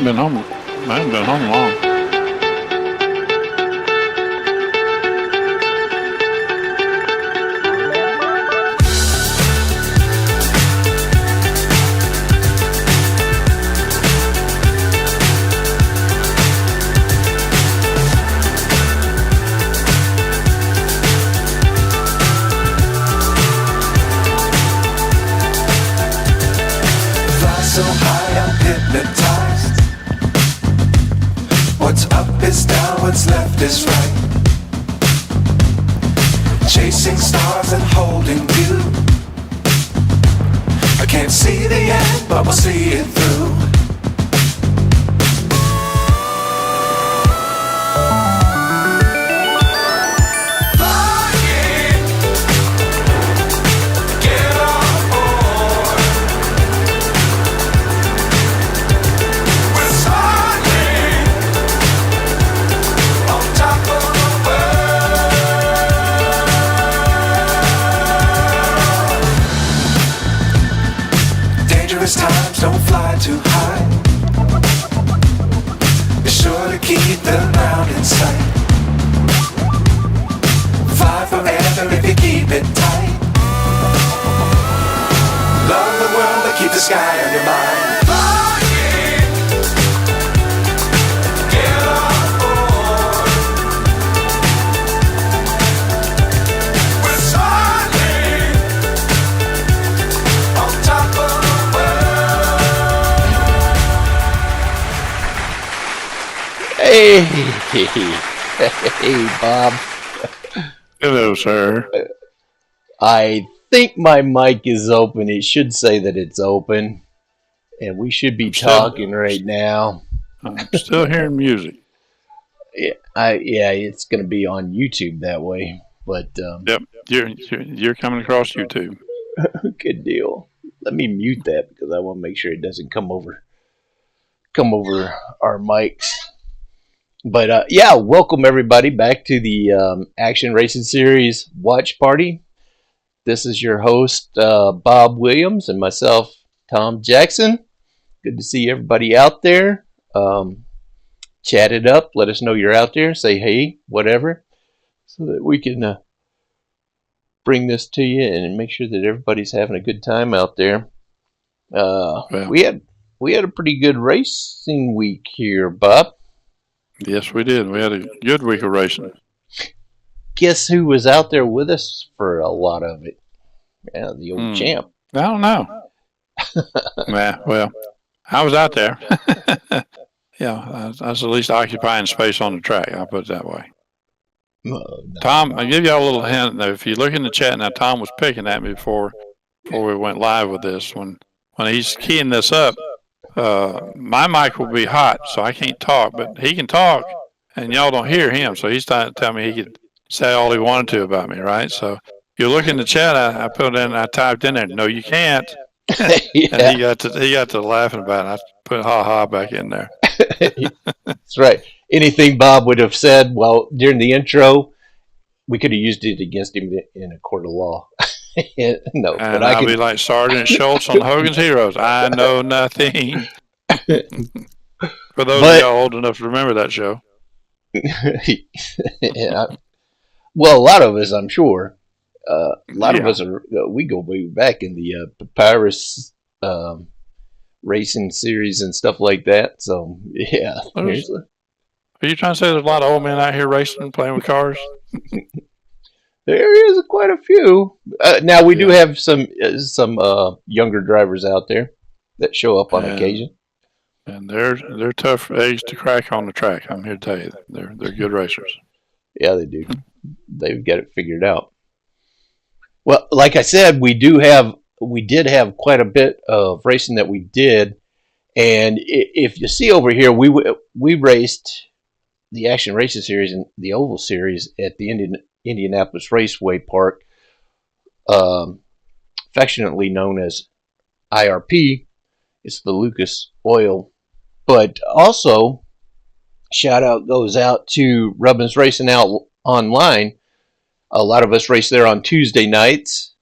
haven't been home. I haven't been home long. So high I'm hypnotized. What's up is down, what's left is right. Chasing stars and holding you. I can't see the end, but we'll see it through. Times don't fly too high. Be sure to keep the ground in sight. Fly forever if you keep it tight. Love the world but keep the sky on your mind. Hey, Bob. Hello, sir. I think my mic is open. It should say that it's open, and we should be talking right now. I'm still hearing music. Yeah, it's going to be on YouTube that way. But yep, you're coming across YouTube. Good deal. Let me mute that because I want to make sure it doesn't come over our mics. But yeah, welcome everybody back to the Action Racing Series watch party. This is your host, Bob Williams, and myself, Tom Jackson. Good to see everybody out there. Chat it up. Let us know you're out there. Say hey, whatever, so that we can bring this to you and make sure that everybody's having a good time out there. We had a pretty good racing week here, Bob. Yes, we did. We had a good week of racing. Guess who was out there with us for a lot of it? Yeah, the old champ. I don't know. Yeah, well, I was out there. Yeah, I was at least occupying space on the track. I'll put it that way. No. Tom, I'll give y'all a little hint. Now, if you look in the chat now, Tom was picking at me before we went live with this. When he's keying this up, my mic will be hot, so I can't talk, but he can talk, and y'all don't hear him. So he's trying to tell me he could say all he wanted to about me, right? So you look in the chat. I typed in there, no, you can't. Yeah. And he got to laughing about it. I put ha ha back in there. That's right. Anything Bob would have said, well, during the intro, we could have used it against him in a court of law. No, and but I'll be like Sergeant Schultz on Hogan's Heroes. I know nothing. For those of y'all old enough to remember that show. Yeah. Well, a lot of us, I'm sure. A lot of us we go way back in the Papyrus racing series and stuff like that. So yeah. Are you trying to say there's a lot of old men out here racing, playing with cars? There is quite a few. Now we do have some younger drivers out there that show up on occasion. And they're tough eggs to crack on the track. I'm here to tell you, they're good racers. Yeah, they do. They've got it figured out. Well, like I said, we did have quite a bit of racing that we did, and if you see over here, we raced the Action Racing Series and the Oval Series at the Indianapolis Raceway Park, affectionately known as IRP. It's the Lucas Oil. But also, shout out goes out to Rubbins Racing Out Online. A lot of us race there on Tuesday nights.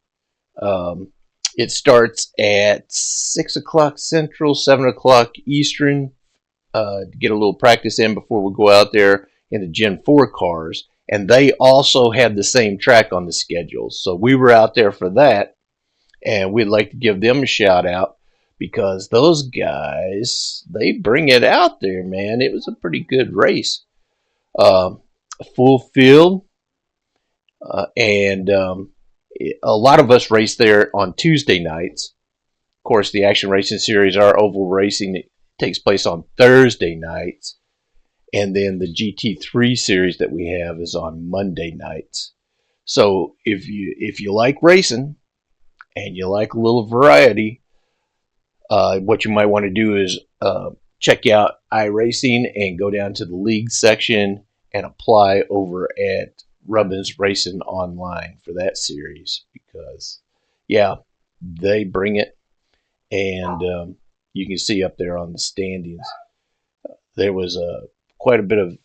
It starts at 6 o'clock Central, 7 o'clock Eastern, to get a little practice in before we go out there in the Gen 4 cars. And they also had the same track on the schedule. So we were out there for that. And we'd like to give them a shout out because those guys, they bring it out there, man. It was a pretty good race. Full field. And a lot of us race there on Tuesday nights. Of course, the Action Racing Series, our oval racing, it takes place on Thursday nights. And then the GT3 series that we have is on Monday nights. So if you like racing and you like a little variety, what you might want to do is check out iRacing and go down to the league section and apply over at Rubbins Racing Online for that series because, yeah, they bring it. And you can see up there on the standings, there was quite a bit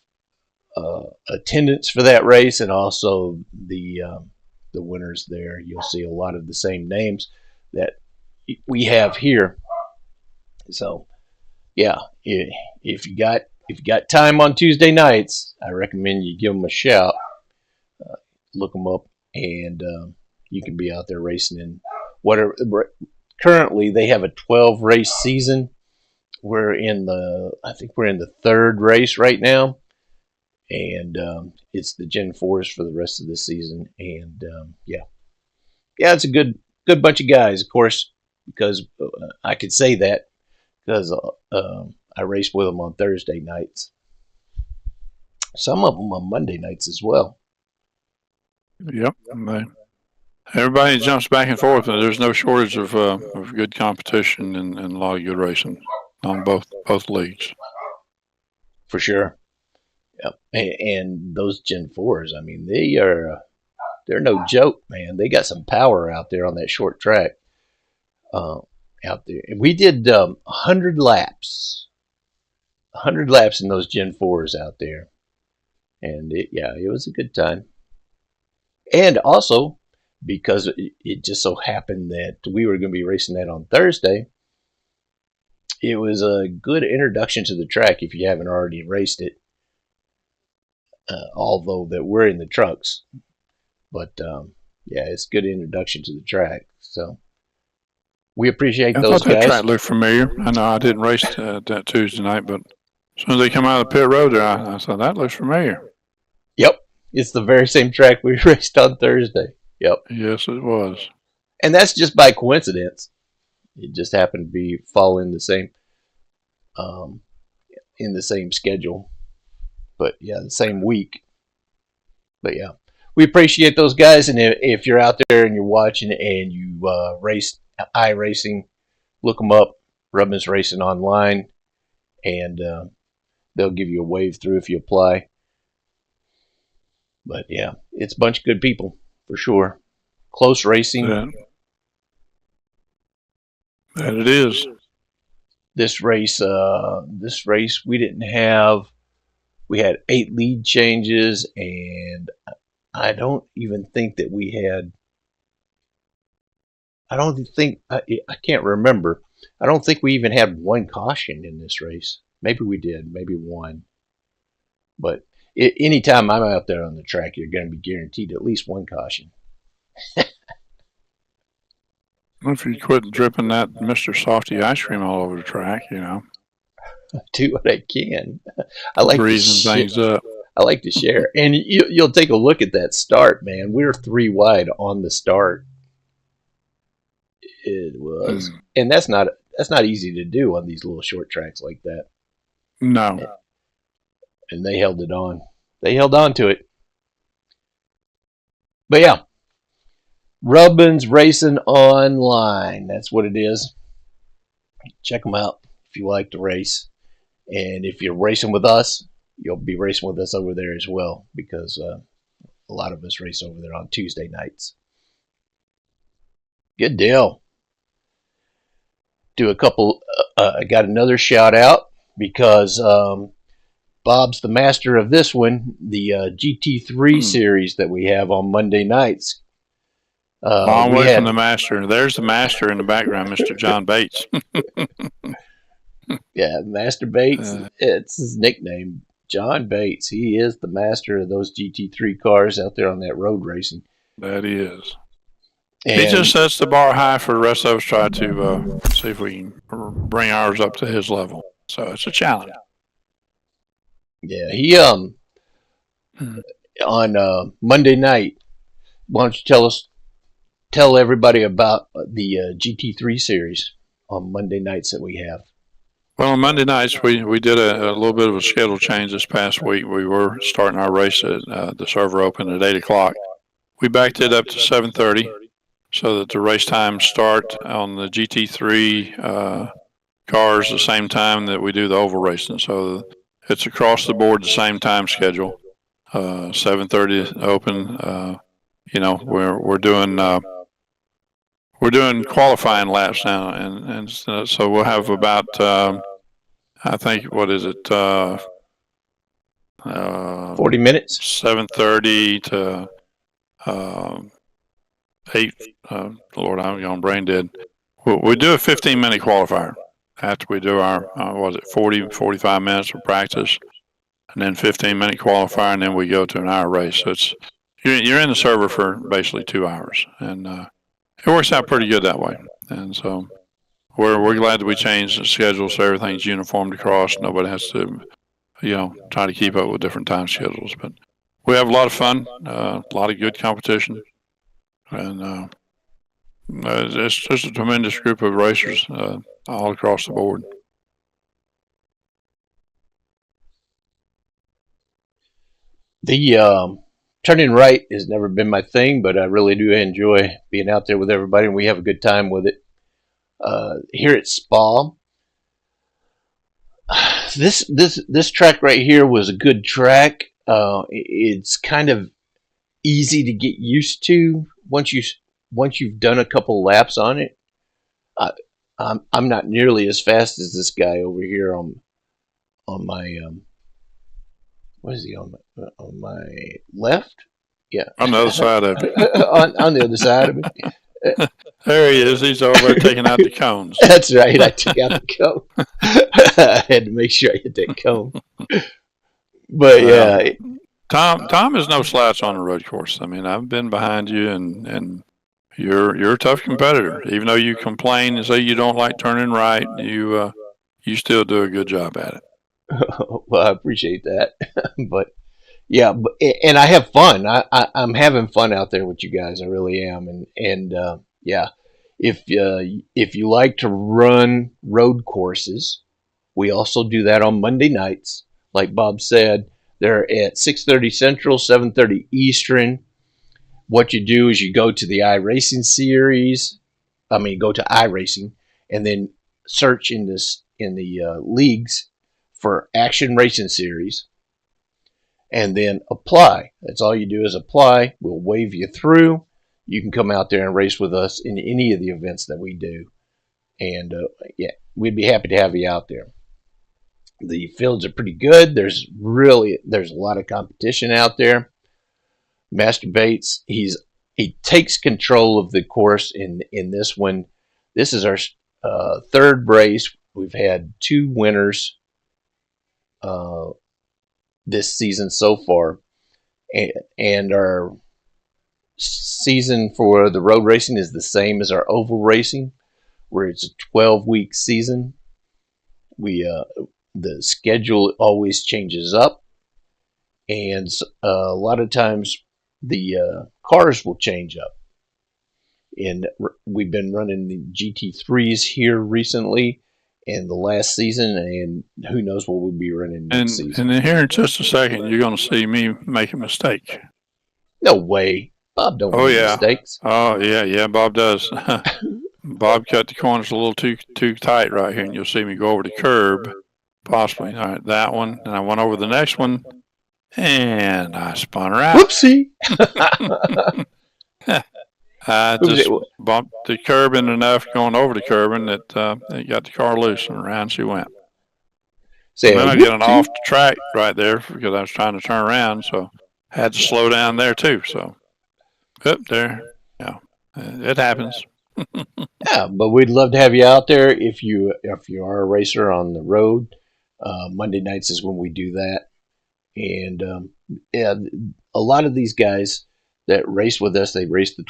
of attendance for that race, and also the winners there. You'll see a lot of the same names that we have here. So, yeah, if you got time on Tuesday nights, I recommend you give them a shout. Look them up, and you can be out there racing in whatever. Currently, they have a 12 race season. I think we're in the third race right now, and it's the Gen 4s for the rest of the season. And yeah, it's a good bunch of guys, of course, because I could say that because I race with them on Thursday nights. Some of them on Monday nights as well. Yep. Everybody jumps back and forth, and there's no shortage of good competition and a lot of good racing on both leagues. For sure. Yep. And those Gen 4s, I mean, they're no joke, man. They got some power out there on that short track out there. And we did 100 laps. 100 laps in those Gen 4s out there. And it was a good time. And also, because it just so happened that we were going to be racing that on Thursday, it was a good introduction to the track if you haven't already raced it, although that we're in the trucks. But, it's a good introduction to the track. So we appreciate those guys. That track looked familiar. I know I didn't race that Tuesday night, but as soon as they come out of the pit road there, I thought, that looks familiar. Yep. It's the very same track we raced on Thursday. Yep. Yes, it was. And that's just by coincidence. It just happened to be following the same, in the same schedule. But yeah, the same week. But yeah, we appreciate those guys. And if you're out there and you're watching and you race iRacing, look them up, Rubbins Racing Online, and they'll give you a wave through if you apply. But yeah, it's a bunch of good people for sure. Close racing. That it is. This race we didn't have. We had 8 lead changes, and I don't even think that we had. I can't remember. I don't think we even had one caution in this race. Maybe we did, maybe one. But anytime I'm out there on the track, you're going to be guaranteed at least one caution. If you quit dripping that Mr. Softy ice cream all over the track, Do what I can. I like freezing things up. I like to share. And you'll take a look at that start, man. We're 3 wide on the start. It was. And that's not easy to do on these little short tracks like that. No. And they held it on. They held on to it. But yeah. Rubbins Racing Online. That's what it is. Check them out if you like to race. And if you're racing with us, you'll be racing with us over there as well, because a lot of us race over there on Tuesday nights. Good deal. Do a couple. I got another shout out because Bob's the master of this one, the GT3 series that we have on Monday nights. Long way from the master. There's the master in the background, Mr. John Bates. Yeah, Master Bates. Uh, It's his nickname, John Bates. He is the master of those GT3 cars out there on that road racing. that he is. He just And sets the bar high for the rest of us. Try to see if we can bring ours up to his level. So it's a challenge. yeah, he Hmm. on Monday night. Why don't you tell everybody about the GT3 series on Monday nights that we have? Well, on Monday nights, we did a little bit of a schedule change this past week. We were starting our race at the server open at 8 o'clock. We backed it up to 7:30 so that the race times start on the GT3 cars the same time that we do the oval racing. So it's across the board the same time schedule. 7:30 open. We're doing qualifying laps now, and so we'll have about I think what is it 40 minutes. 7:30 to 8. Lord, I'm going brain dead. We do a 15-minute qualifier after we do our 45 minutes of practice, and then 15-minute qualifier, and then we go to an hour race. So you're in the server for basically 2 hours, and it works out pretty good that way. And so we're glad that we changed the schedule so everything's uniformed across. Nobody has to try to keep up with different time schedules. But we have a lot of fun, a lot of good competition, and it's just a tremendous group of racers all across the board. The turning right has never been my thing, but I really do enjoy being out there with everybody, and we have a good time with it. Here at Spa, this track right here was a good track. It's kind of easy to get used to once you've done a couple laps on it. I'm not nearly as fast as this guy over here on my what is he on my left? Yeah, On the other side of it. on the other side of it. There he is. He's over there taking out the cones. That's right. I took out the cone. I had to make sure I hit that cone. But yeah, Tom is no slouch on the road course. I mean, I've been behind you, and you're a tough competitor. Even though you complain and say you don't like turning right, you still do a good job at it. well, I appreciate that. But yeah, and I have fun. I'm having fun out there with you guys. I really am. And yeah, if you like to run road courses, we also do that on Monday nights. Like Bob said, they're at 6:30 Central, 7:30 Eastern. What you do is you go to the iRacing series. Go to iRacing, and then search in the leagues for Action Racing Series, and then apply. That's all you do is apply. We'll wave you through. You can come out there and race with us in any of the events that we do, and yeah, we'd be happy to have you out there. The fields are pretty good. There's a lot of competition out there. Master Bates, he takes control of the course in this one. This is our third race. We've had 2 winners this season so far, and our season for the road racing is the same as our oval racing, where it's a 12-week season. The schedule always changes up, and a lot of times the cars will change up. And we've been running the GT3s here recently and the last season, and who knows what we'll be running next season. And then here in just a second, you're going to see me make a mistake. No way. Bob don't make mistakes. Oh, yeah, Bob does. Bob cut the corners a little too tight right here, and you'll see me go over the curb, possibly. All right, that one. And I went over the next one, and I spun around. Whoopsie. I just bumped the curb in enough going over the curb, and it got the car loose, and around she went. And then I got an off the track right there because I was trying to turn around, so I had to slow down there too. So, up there, yeah, it happens. Yeah, but we'd love to have you out there if you are a racer on the road. Monday nights is when we do that, and yeah, a lot of these guys that race with us, they raced the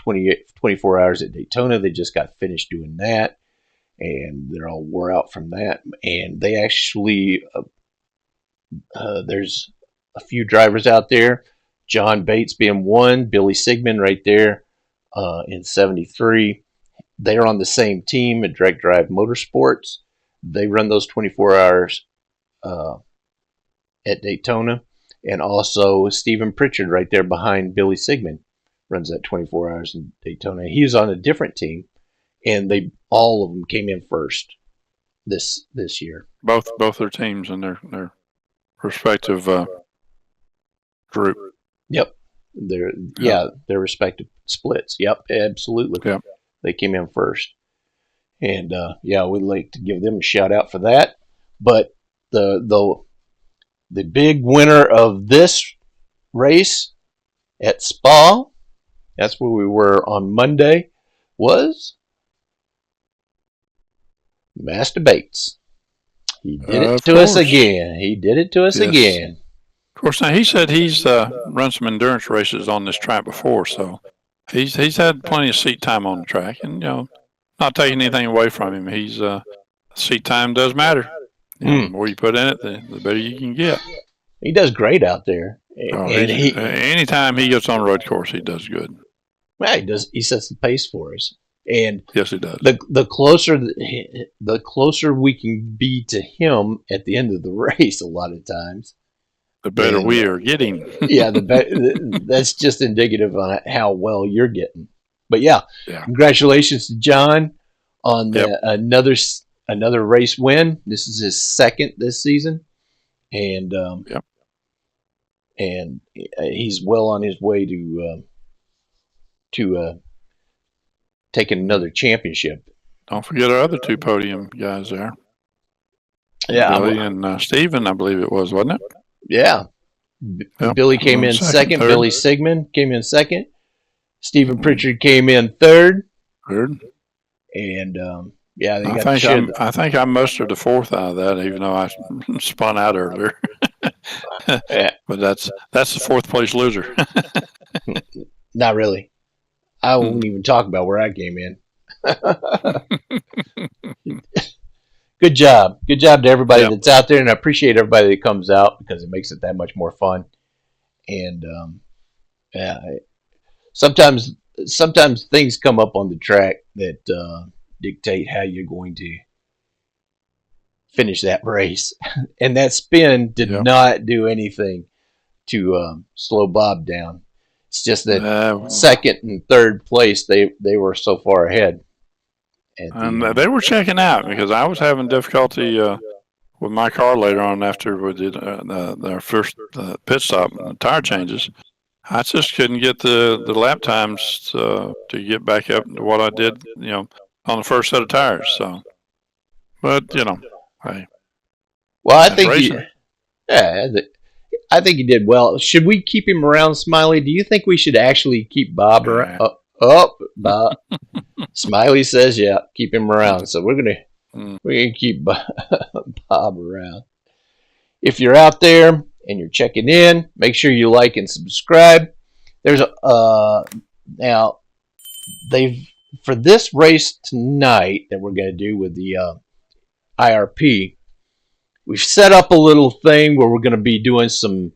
24 hours at Daytona. They just got finished doing that, and they're all wore out from that. And they actually, there's a few drivers out there. John Bates being one, Billy Sigmund right there in '73. They're on the same team at Direct Drive Motorsports. They run those 24 hours at Daytona. And also Stephen Pritchard right there behind Billy Sigmund runs that 24 hours in Daytona. He was on a different team, and all of them came in first this year. Both their teams and their respective group. Yep. Their respective splits. Yep, absolutely. Yep. They came in first. And we'd like to give them a shout out for that. But the big winner of this race at Spa, that's where we were on Monday, was Master Bates. He did it to us again. He did it to us again. Of course, now he said he's run some endurance races on this track before, so he's had plenty of seat time on the track, and not taking anything away from him. He's seat time does matter. The more you put in it, the better you can get. He does great out there. And anytime he gets on a road course, he does good. Yeah, he does. He sets the pace for us. And yes, he does. The closer we can be to him at the end of the race, a lot of times, the better we are getting. Yeah, that's just indicative on how well you're getting. But congratulations to John on another race win. This is his second this season, and and he's well on his way to taking another championship. Don't forget our other two podium guys there. Yeah, Billy and Steven, I believe it was, wasn't it? Yeah. Billy came in second. Third. Billy Sigmund came in second. Stephen Pritchard came in third. And I think I mustered the fourth out of that, even though I spun out earlier. But that's the fourth place loser. Not really. I won't even talk about where I came in. Good job to everybody that's out there, and I appreciate everybody that comes out because it makes it that much more fun. And sometimes things come up on the track that dictate how you're going to finish that race, and that spin did not do anything to slow Bob down. It's just that second and third place they were so far ahead. And they were checking out because I was having difficulty with my car later on after we did our first pit stop and tire changes. I just couldn't get the lap times to get back up to what I did, on the first set of tires. So, but hey. Well, I think I think he did well. Should we keep him around, Smiley? Do you think we should actually keep Bob around? Bob. Smiley says, "Yeah, keep him around." So we're gonna keep Bob around. If you're out there and you're checking in, make sure you like and subscribe. There's now for this race tonight that we're gonna do with the IRP. We've set up a little thing where we're going to be doing some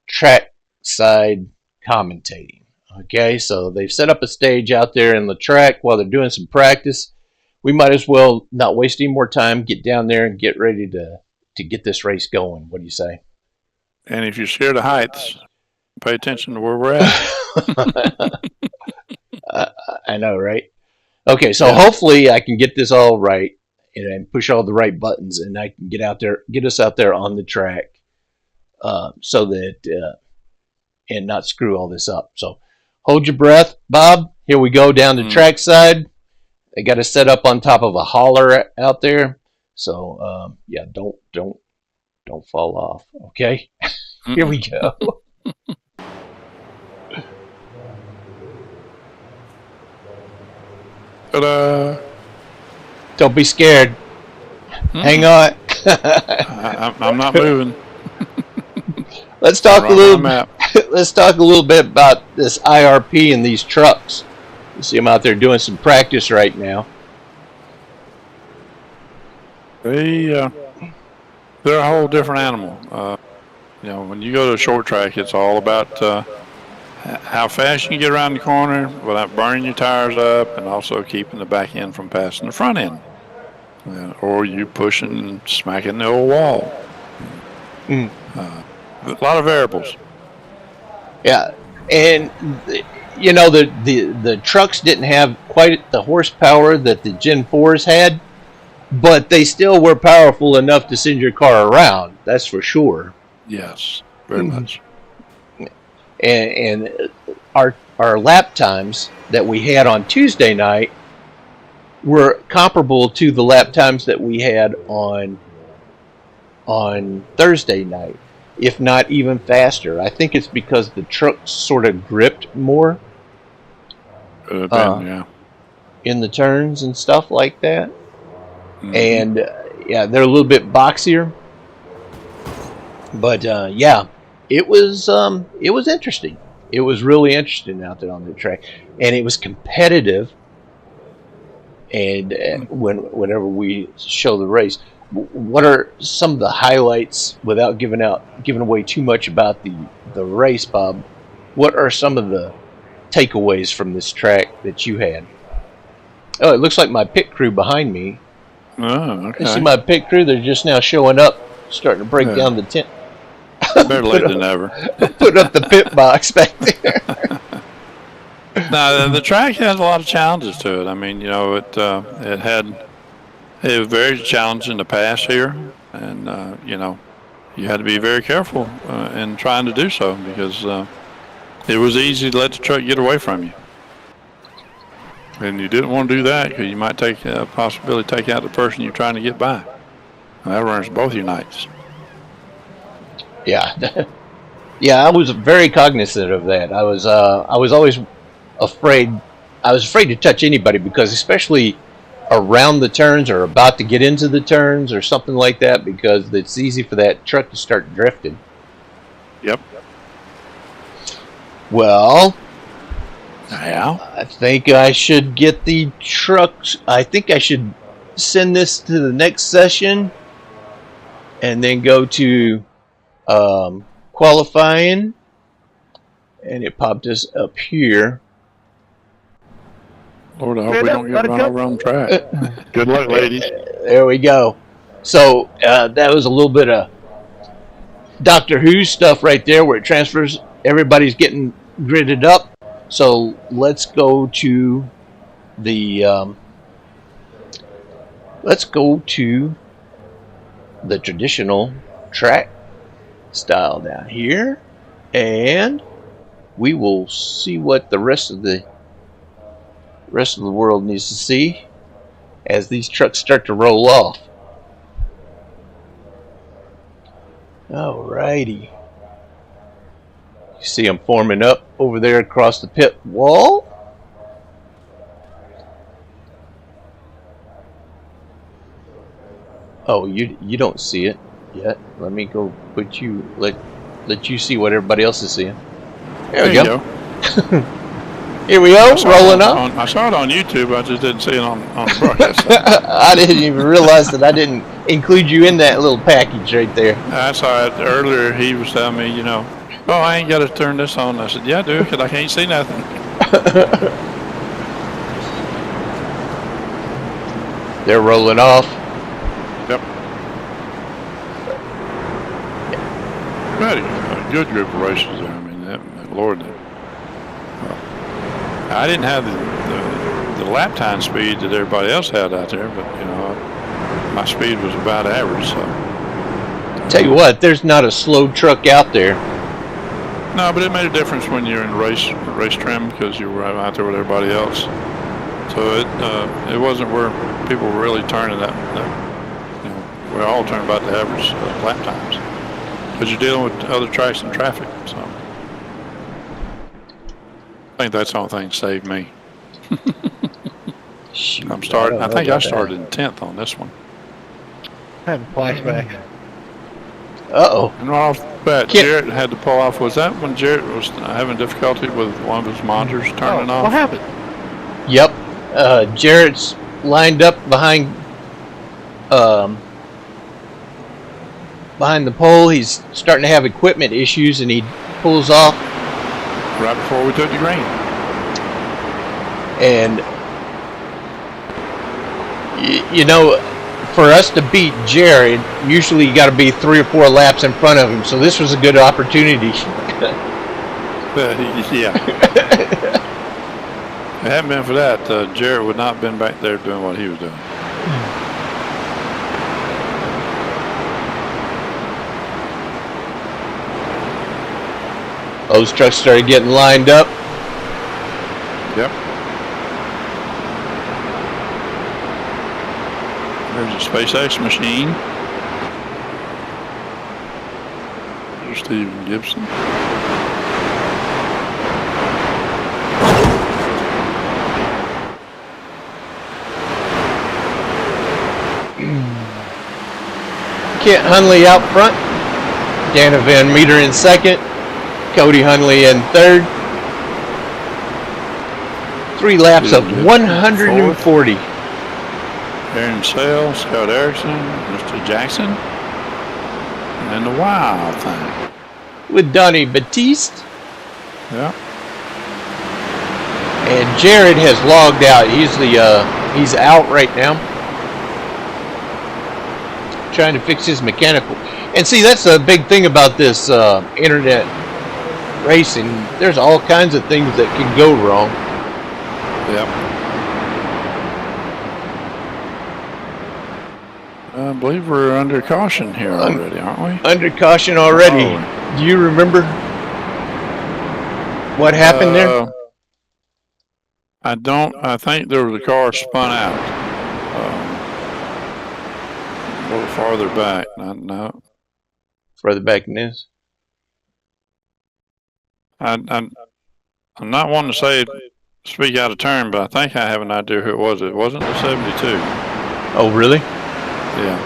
track side commentating. Okay, so they've set up a stage out there in the track while they're doing some practice. We might as well not waste any more time, get down there and get ready to get this race going. What do you say? And if you're scared of heights, pay attention to where we're at. I know, right? Okay, so hopefully I can get this all right and push all the right buttons, and I can get us out there on the track, so that and not screw all this up. So hold your breath, Bob. Here we go down the track side. They got to set up on top of a holler out there, so don't fall off. Okay, here we go. Ta-da. Don't be scared. Hang on. I'm not moving. Let's talk a Right little. where I'm Let's talk a little bit about this IRP and these trucks. You see them out there doing some practice right now. They're a whole different animal. When you go to a short track, it's all about how fast you can get around the corner without burning your tires up, and also keeping the back end from passing the front end, or you pushing and smacking the old wall. A lot of variables. Yeah, and the trucks didn't have quite the horsepower that the Gen 4s had, but they still were powerful enough to send your car around. That's for sure. Yes, very much. And our lap times that we had on Tuesday night were comparable to the lap times that we had on Thursday night, if not even faster. I think it's because the trucks sort of gripped more Yeah. in the turns and stuff like that. Mhm. And they're a little bit boxier. But it was interesting. It was really interesting out there on the track, and it was competitive. And whenever we show the race, what are some of the highlights, without giving away too much about the race, Bob? What are some of the takeaways from this track that you had? Oh, it looks like my pit crew behind me. Oh, okay. You see my pit crew? They're just now showing up, starting to break down the tent. Better late than never. Put up the pit box back there. Now, the track has a lot of challenges to it. I mean, it was very challenging in the past here, and you had to be very careful in trying to do so, because it was easy to let the truck get away from you, and you didn't want to do that because you might take out the person you're trying to get by. And that runs both your nights. Yeah, I was very cognizant of that. I was always afraid. I was afraid to touch anybody, because especially around the turns or about to get into the turns or something like that, because it's easy for that truck to start drifting. Yep. Well, Yeah. I think I should get the trucks. I think I should send this to the next session and then go to qualifying, and it popped us up here. Lord, I hope we don't get run over on the track. Good luck, ladies. There we go. So that was a little bit of Doctor Who stuff right there, where it transfers. Everybody's getting gridded up. So let's go to the traditional track style down here, and we will see what the rest of the world needs to see as these trucks start to roll off. Alrighty. You see them forming up over there across the pit wall. Oh, you don't see it yet. Let me go put you let you see what everybody else is seeing. There we go. Here we go, rolling up. I saw it on YouTube. I just didn't see it on the broadcast. I didn't even realize that I didn't include you in that little package right there. I saw it earlier. He was telling me, oh, I ain't got to turn this on. I said, yeah, I do, because I can't see nothing. They're rolling off. Yep. Good group of races there. I mean, Lord. I didn't have the lap time speed that everybody else had out there, but my speed was about average. So, tell you what, there's not a slow truck out there. No, but it made a difference when you're in race trim, because you were out there with everybody else. So it wasn't where people were really turning that we're all turning about the average lap times, because you're dealing with other tracks and traffic. So I think that's the only thing that saved me. Shoot, I'm starting. I don't know think I about that. started in 10th on this one. Having flashback. Uh-oh. And right off the bat, Can't- Jarrett had to pull off. Was that when Jarrett was having difficulty with one of his monitors turning off? What happened? Yep. Jarrett's lined up behind the pole. He's starting to have equipment issues, and he pulls off. Right before we took the green. And you know, for us to beat Jared, usually you got to be 3 or 4 laps in front of him. So this was a good opportunity. Yeah. If it hadn't been for that, Jarrett would not have been back there doing what he was doing. Those trucks started getting lined up. Yep. There's a SpaceX machine. There's Steve Gibson. Kent Hunley out front. Dana Van Meter in second. Cody Hunley in third. 3 laps of 140. Aaron Sale, Scott Erickson, Mr. Jackson, and the Wild Thing. With Donnie Batiste. Yeah. And Jared has logged out. He's out right now. Trying to fix his mechanical. And see, that's a big thing about this internet racing. There's all kinds of things that can go wrong. Yep. I believe we're under caution here already, aren't we? Under caution already. Oh. Do you remember what happened there? I don't. I think there was a car spun out. A little farther back. No. Further back than this? I'm not wanting to say speak out of turn, but I think I have an idea who it was. It wasn't the 72. Oh, really? Yeah.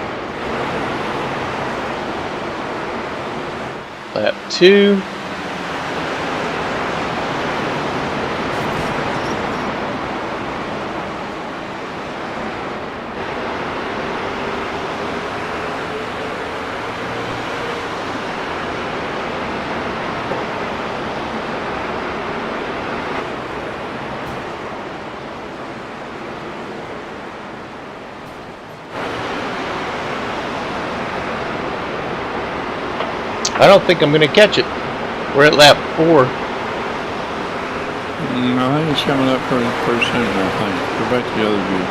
Lap 2. I don't think I'm going to catch it. We're at lap 4. I think it's coming up pretty soon, I think. Go back to the other view.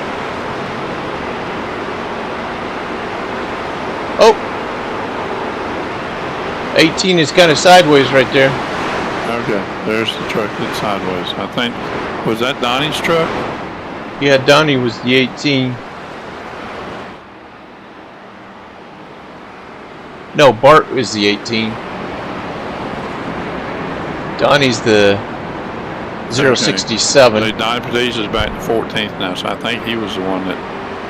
Oh! 18 is kind of sideways right there. Okay, there's the truck that's sideways. I think, was that Donnie's truck? Yeah, Donnie was the 18. No, Bart was the 18. Donnie's the 067. Okay. Donnie Patisse is back to 14th now, so I think he was the one that.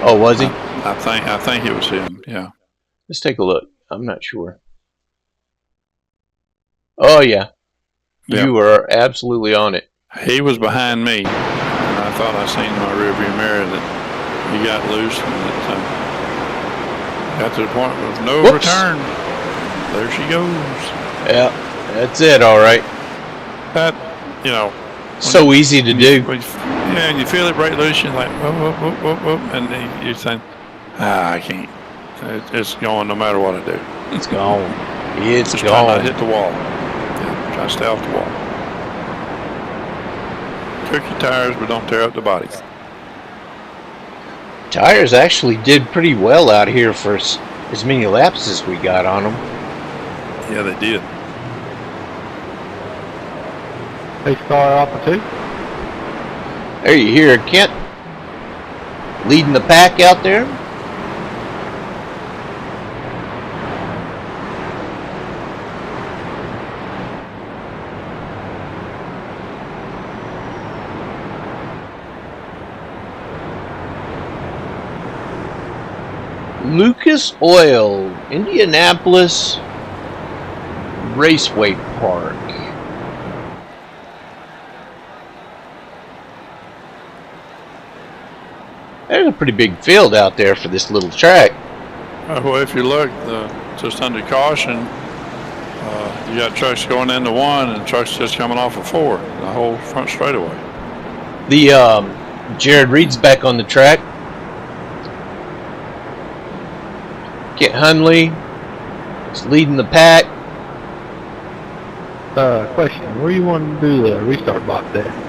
Oh, was he? I think it was him. Yeah. Let's take a look. I'm not sure. Oh yeah, Yep. You are absolutely on it. He was behind me, and I thought I seen in my rearview mirror that he got loose and that got to the point with no Whoops. return. There she goes. Yeah, that's it. All right. That, you know. So easy to do. Yeah, and you feel it break loose, you're like, whoop, whoop, whoop, whoop, whoop, and then you think, I can't. It's going no matter what I do. It's gone. It's Just try not gone. to hit the wall. Yeah, try to stay off the wall. Cook your tires, but don't tear up the body. Tires actually did pretty well out here for as many laps as we got on them. Yeah, they did. Pace car off the 2. There you hear Kent leading the pack out there. Lucas Oil, Indianapolis Raceway Park. There's a pretty big field out there for this little track. Well, if you look, just under caution, you got trucks going into 1 and trucks just coming off of 4, the whole front straightaway. The Jared Reed's back on the track. Kent Hunley is leading the pack. Question, where you want to do the restart box at?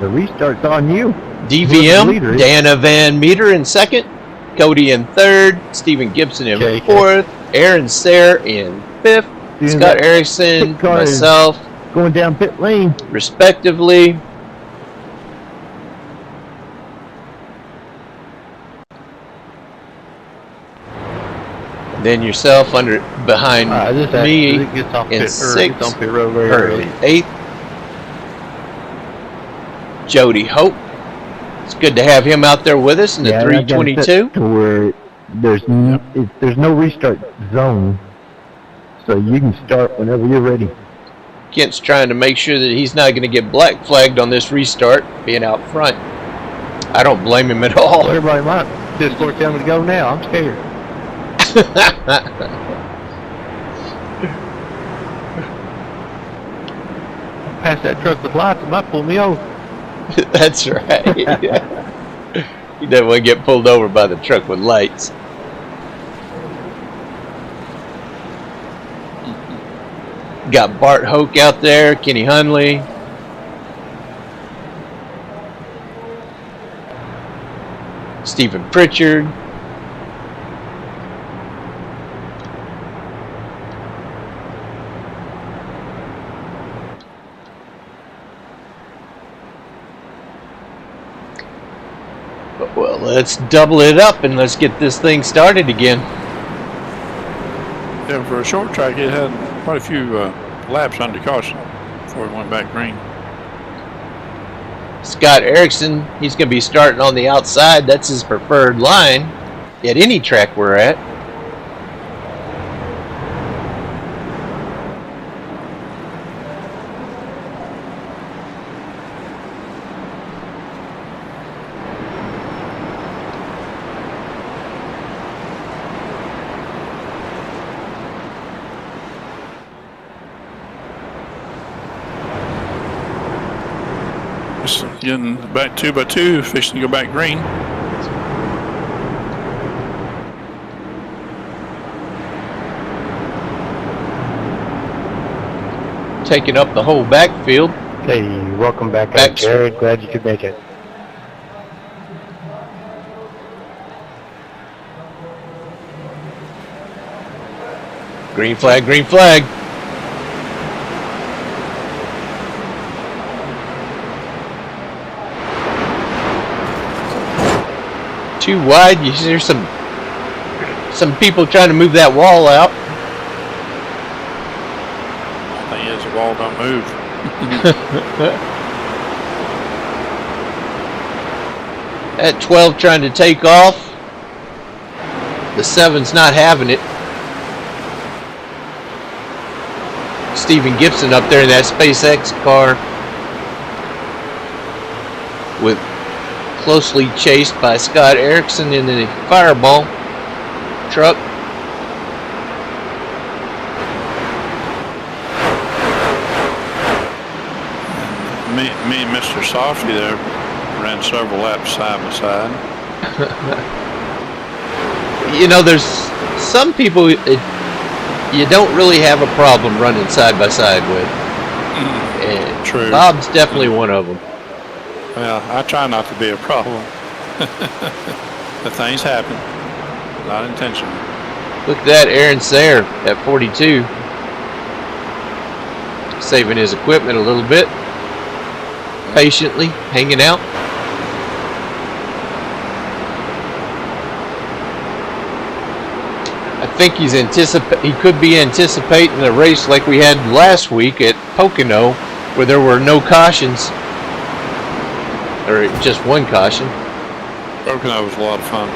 The restart's on you. DVM, Dana Van Meter in second, Cody in third, Stephen Gibson in fourth, Aaron Sayre in fifth, Scott Erickson, myself, going down pit lane, respectively. Then yourself behind me in sixth, Hurley eighth, Jody Hope. It's good to have him out there with us in the 322. Where there's no restart zone, so you can start whenever you're ready. Kent's trying to make sure that he's not going to get black flagged on this restart, being out front. I don't blame him at all. Well, everybody might just go tell me to go now. I'm scared. Pass that truck with lights, it might pull me over. That's right. You don't want to get pulled over by the truck with lights. Got Bart Hoke out there, Kenny Hunley. Stephen Pritchard. Well, let's double it up and let's get this thing started again. Yeah, for a short track, it had quite a few laps under caution before it went back green. Scott Erickson, he's going to be starting on the outside. That's his preferred line at any track we're at. Getting back 2x2, fixing to go back green. Taking up the whole backfield. Hey, welcome back, Jared. Glad you could make it. Green flag, green flag. Too wide. You see there's some people trying to move that wall out. The thing is, the wall don't move. At 12 trying to take off. The 7's not having it. Stephen Gibson up there in that SpaceX car with closely chased by Scott Erickson in the Fireball truck. Me and Mr. Softy there ran several laps side by side. You know, there's some people you don't really have a problem running side by side with. And True. Bob's definitely one of them. Well, I try not to be a problem. The things happen, not intentional. Look at that, Aaron Sayre at 42. Saving his equipment a little bit. Patiently hanging out. I think he could be anticipating a race like we had last week at Pocono, where there were no cautions. Or just one caution. Pocono was a lot of fun.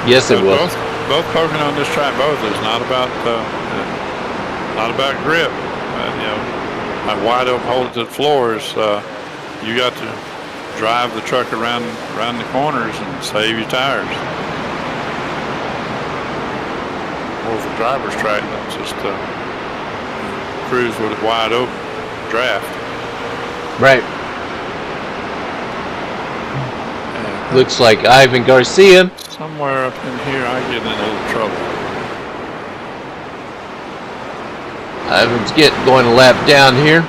Yes, it was. Both Pocono and this track both is not about grip. My wide open hold to the floor is you got to drive the truck around the corners and save your tires. More of a driver's track than just cruise with a wide open draft. Right. Looks like Ivan Garcia. Somewhere up in here, I get in a little trouble. Ivan's going a lap down here.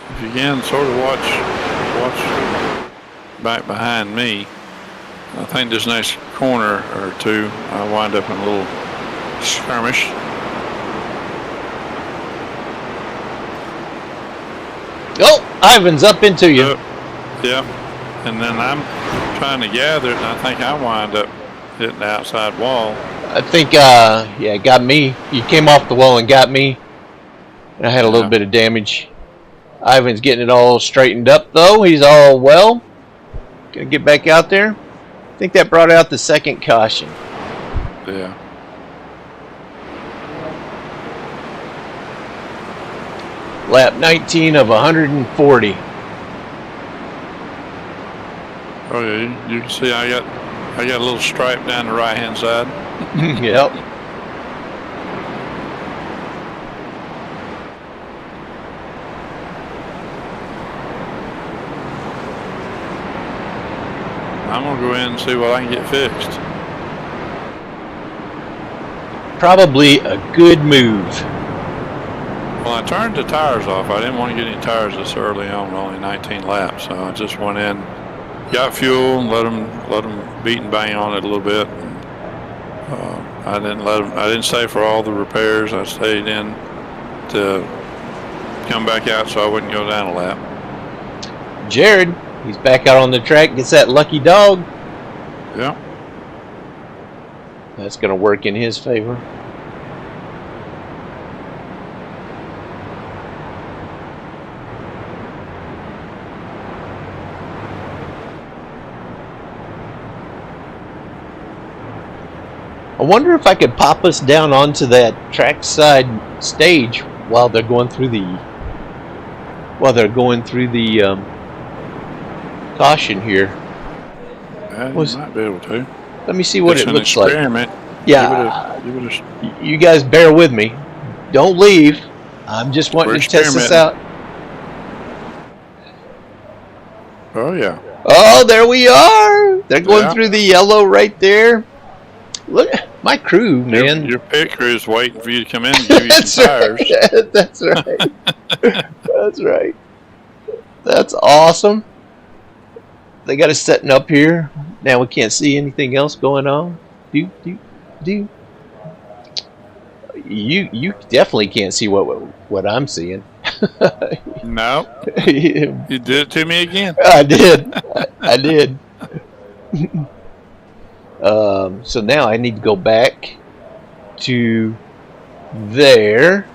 If you can sort of watch back behind me, I think this next corner or two, I wind up in a little skirmish. Oh, Ivan's up into you. Yep. And then I'm trying to gather it, and I think I wind up hitting the outside wall. I think, it got me. You came off the wall and got me. And I had a little bit of damage. Ivan's getting it all straightened up, though. He's all well. Gonna get back out there. I think that brought out the second caution. Yeah. Lap 19 of 140. Oh yeah, you can see I got a little stripe down the right hand side. Yep. I'm gonna go in and see what I can get fixed. Probably a good move. Well, I turned the tires off. I didn't want to get any tires this early on, only 19 laps, so I just went in, got fuel, and let them beat and bang on it a little bit. I didn't stay for all the repairs. I stayed in to come back out so I wouldn't go down a lap. Jared, he's back out on the track, gets that lucky dog. Yeah. That's going to work in his favor. I wonder if I could pop us down onto that trackside stage while they're going through the caution here. Yeah, you might be able to. Let me see what It's it an looks like. experiment. Yeah, Give it a you guys bear with me. Don't leave. I'm just wanting We're to test this out. Oh yeah. Oh, there we are. They're going through the yellow right there. Look, my crew, man. Your pit crew is waiting for you to come in and give you some tires. Right. That's right. That's right. That's awesome. They got us setting up here. Now we can't see anything else going on. You definitely can't see what I'm seeing. No. You did it to me again. I did. I did. So now I need to go back to there,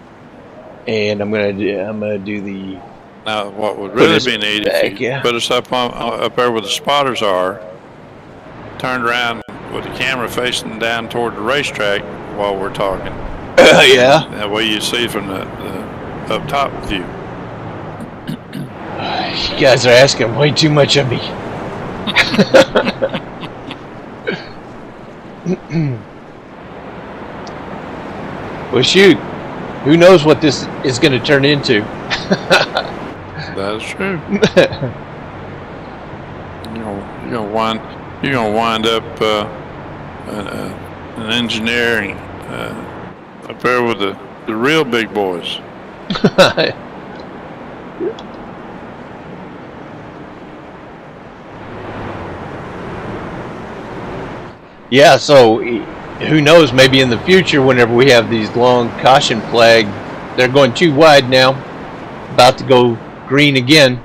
and I'm gonna do the. Now, what would really be neat if you put us up there where the spotters are, turned around with the camera facing down toward the racetrack while we're talking. Yeah. That way you see from the up top view. You guys are asking way too much of me. Well, shoot. Who knows what this is going to turn into? That is true. You're gonna wind up an engineering up there with the real big boys. Yeah, so who knows, maybe in the future whenever we have these long caution flag, they're going too wide now, about to go green again,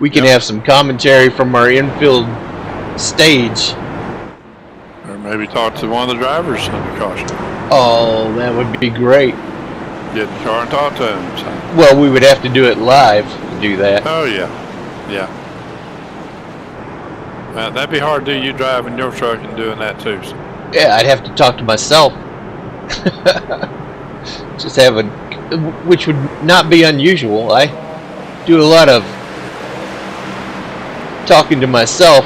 we can have some commentary from our infield stage. Or maybe talk to one of the drivers under caution. Oh, that would be great. Get in the car and talk to him. So. Well, we would have to do it live. do that. Oh yeah, yeah. That'd be hard to do. You driving your truck and doing that too. So. Yeah, I'd have to talk to myself. Just having, which would not be unusual. I do a lot of talking to myself.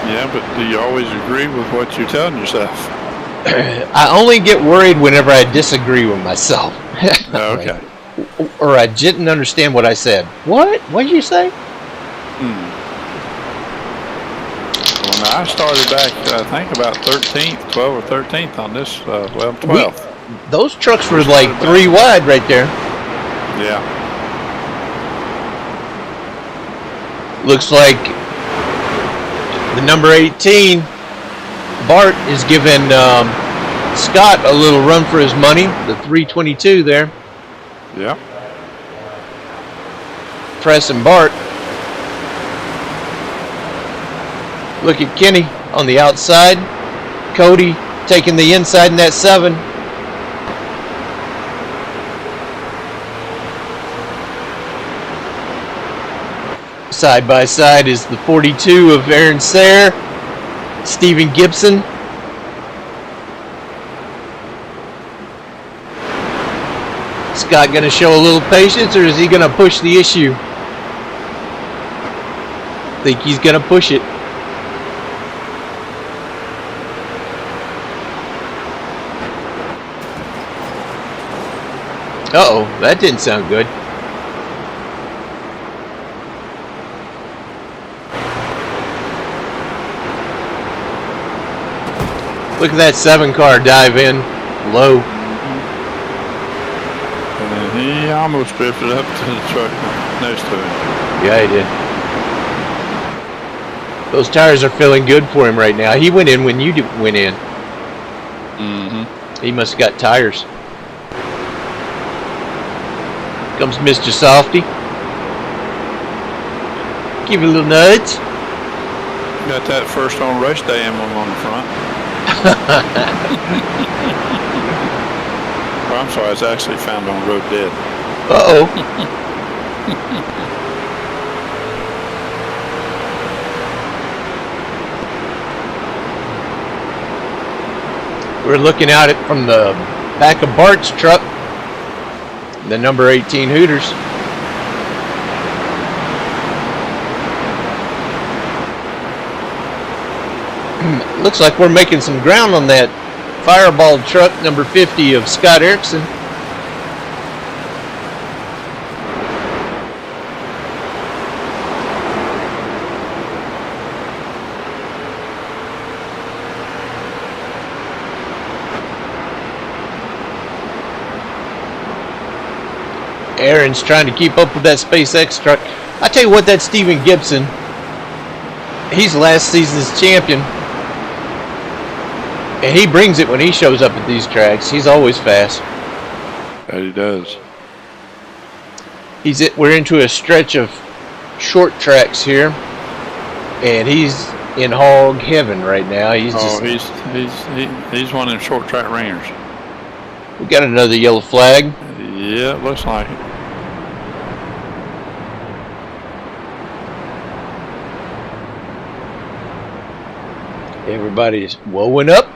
Yeah, but do you always agree with what you're telling yourself? I only get worried whenever I disagree with myself. Okay. Or I didn't understand what I said. What? What did you say? Well, now I started back, I think about 13th, 12th or 13th on this, 12th. Those trucks were like 3 wide right there. Yeah. Looks like the number 18, Bart, is giving Scott a little run for his money. The 322 there. Yeah. Pressing Bart. Look at Kenny on the outside. Cody taking the inside in that 7. Side by side is the 42 of Aaron Sayre, Stephen Gibson. Scott going to show a little patience, or is he going to push the issue? I think he's going to push it. Uh-oh, that didn't sound good. Look at that 7 car dive in low. And he almost drifted up to the truck next to him. Yeah, he did. Those tires are feeling good for him right now. He went in when you went in. Mm-hmm. He must have got tires. Comes Mr. Softy. Give it a little nudge. Got that first on race day emblem on the front. Oh, I'm sorry, it's actually found on Road Dead. Uh-oh. We're looking at it from the back of Bart's truck. The number 18 Hooters. Looks like we're making some ground on that Fireball truck, number 50 of Scott Erickson. Aaron's trying to keep up with that SpaceX truck. I tell you what, that Stephen Gibson, he's last season's champion. And he brings it when he shows up at these tracks. He's always fast. That he does. We're into a stretch of short tracks here, and he's in hog heaven right now. He's one of them short track ringers. We got another yellow flag. Yeah, it looks like it. Everybody's woeing up.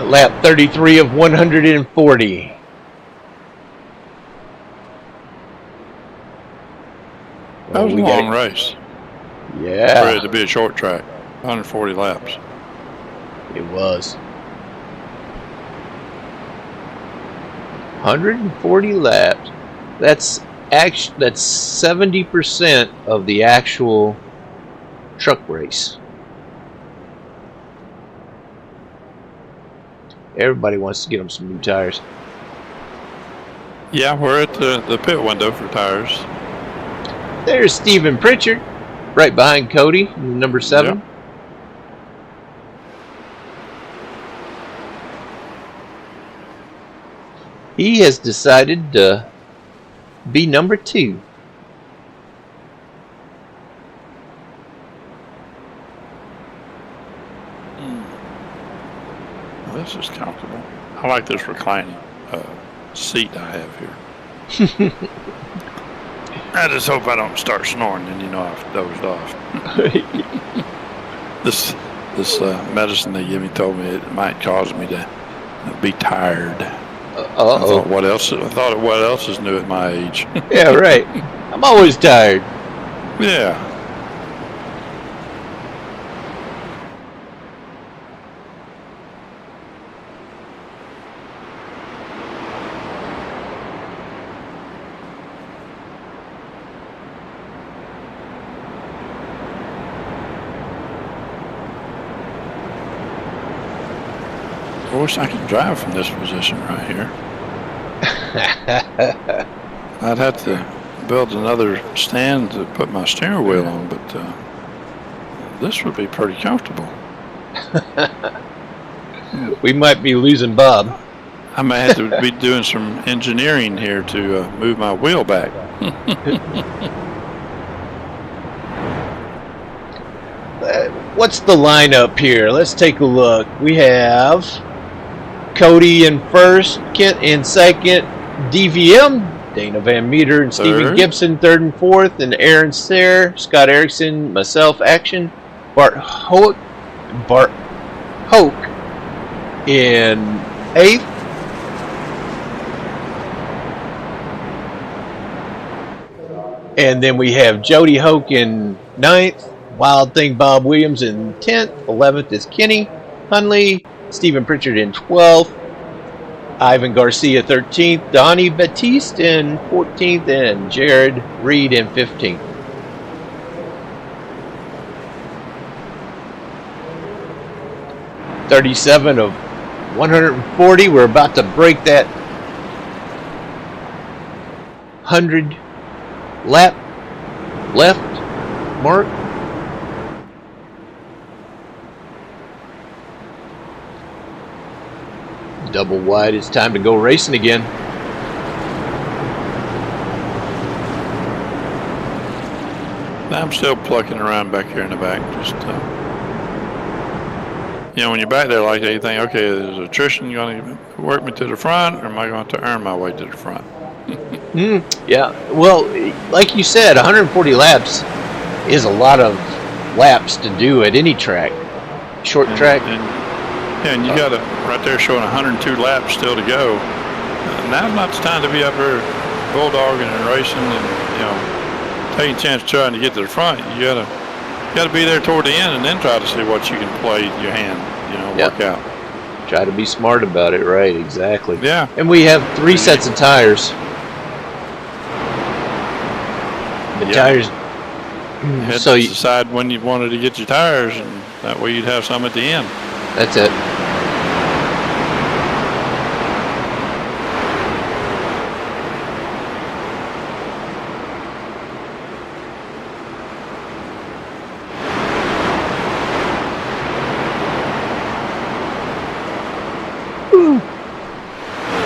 Lap 33 of 140. That was a long race. Yeah. For it to be a short track. 140 laps. It was. 140 laps. That's 70% of the actual truck race. Everybody wants to get them some new tires. Yeah, we're at the pit window for tires. There's Stephen Pritchard, right behind Cody, number 7. Yep. He has decided to be number 2. Well, this is comfortable. I like this reclining seat I have here. I just hope I don't start snoring, and I've dozed off. This medicine they give me told me it might cause me to be tired. I thought what else is new at my age? Yeah, right. I'm always tired. Yeah. I wish I could drive from this position right here. I'd have to build another stand to put my steering wheel on, but this would be pretty comfortable. We might be losing Bob. I may have to be doing some engineering here to move my wheel back. What's the lineup here? Let's take a look. We have Cody in first, Kent in second, DVM, Dana Van Meter and Steven Third. Gibson third and fourth, and Aaron Sayre, Scott Erickson, myself, Action, Bart Hoke in eighth. And then we have Jody Hoke in ninth, Wild Thing Bob Williams in 10th, 11th is Kenny Hunley, Stephen Pritchard in 12th, Ivan Garcia 13th, Donnie Batiste in 14th, and Jared Reed in 15th. $37 of 140. We're about to break that 100 lap left mark. Double wide. It's time to go racing again. I'm still plucking around back here in the back. Just when you're back there like that, you think, okay, is attrition going to work me to the front, or am I going to earn my way to the front? Yeah. Well, like you said, 140 laps is a lot of laps to do at any track. Short track. And you got it right there showing 102 laps still to go. Now's not the time to be up here bulldogging and racing and taking a chance trying to get to the front. You gotta be there toward the end and then try to see what you can play your hand, work out. Try to be smart about it, right? Exactly. Yeah. And we have 3 sets of tires. The tires. You had So to you, decide when you wanted to get your tires, and that way you'd have some at the end. that's it.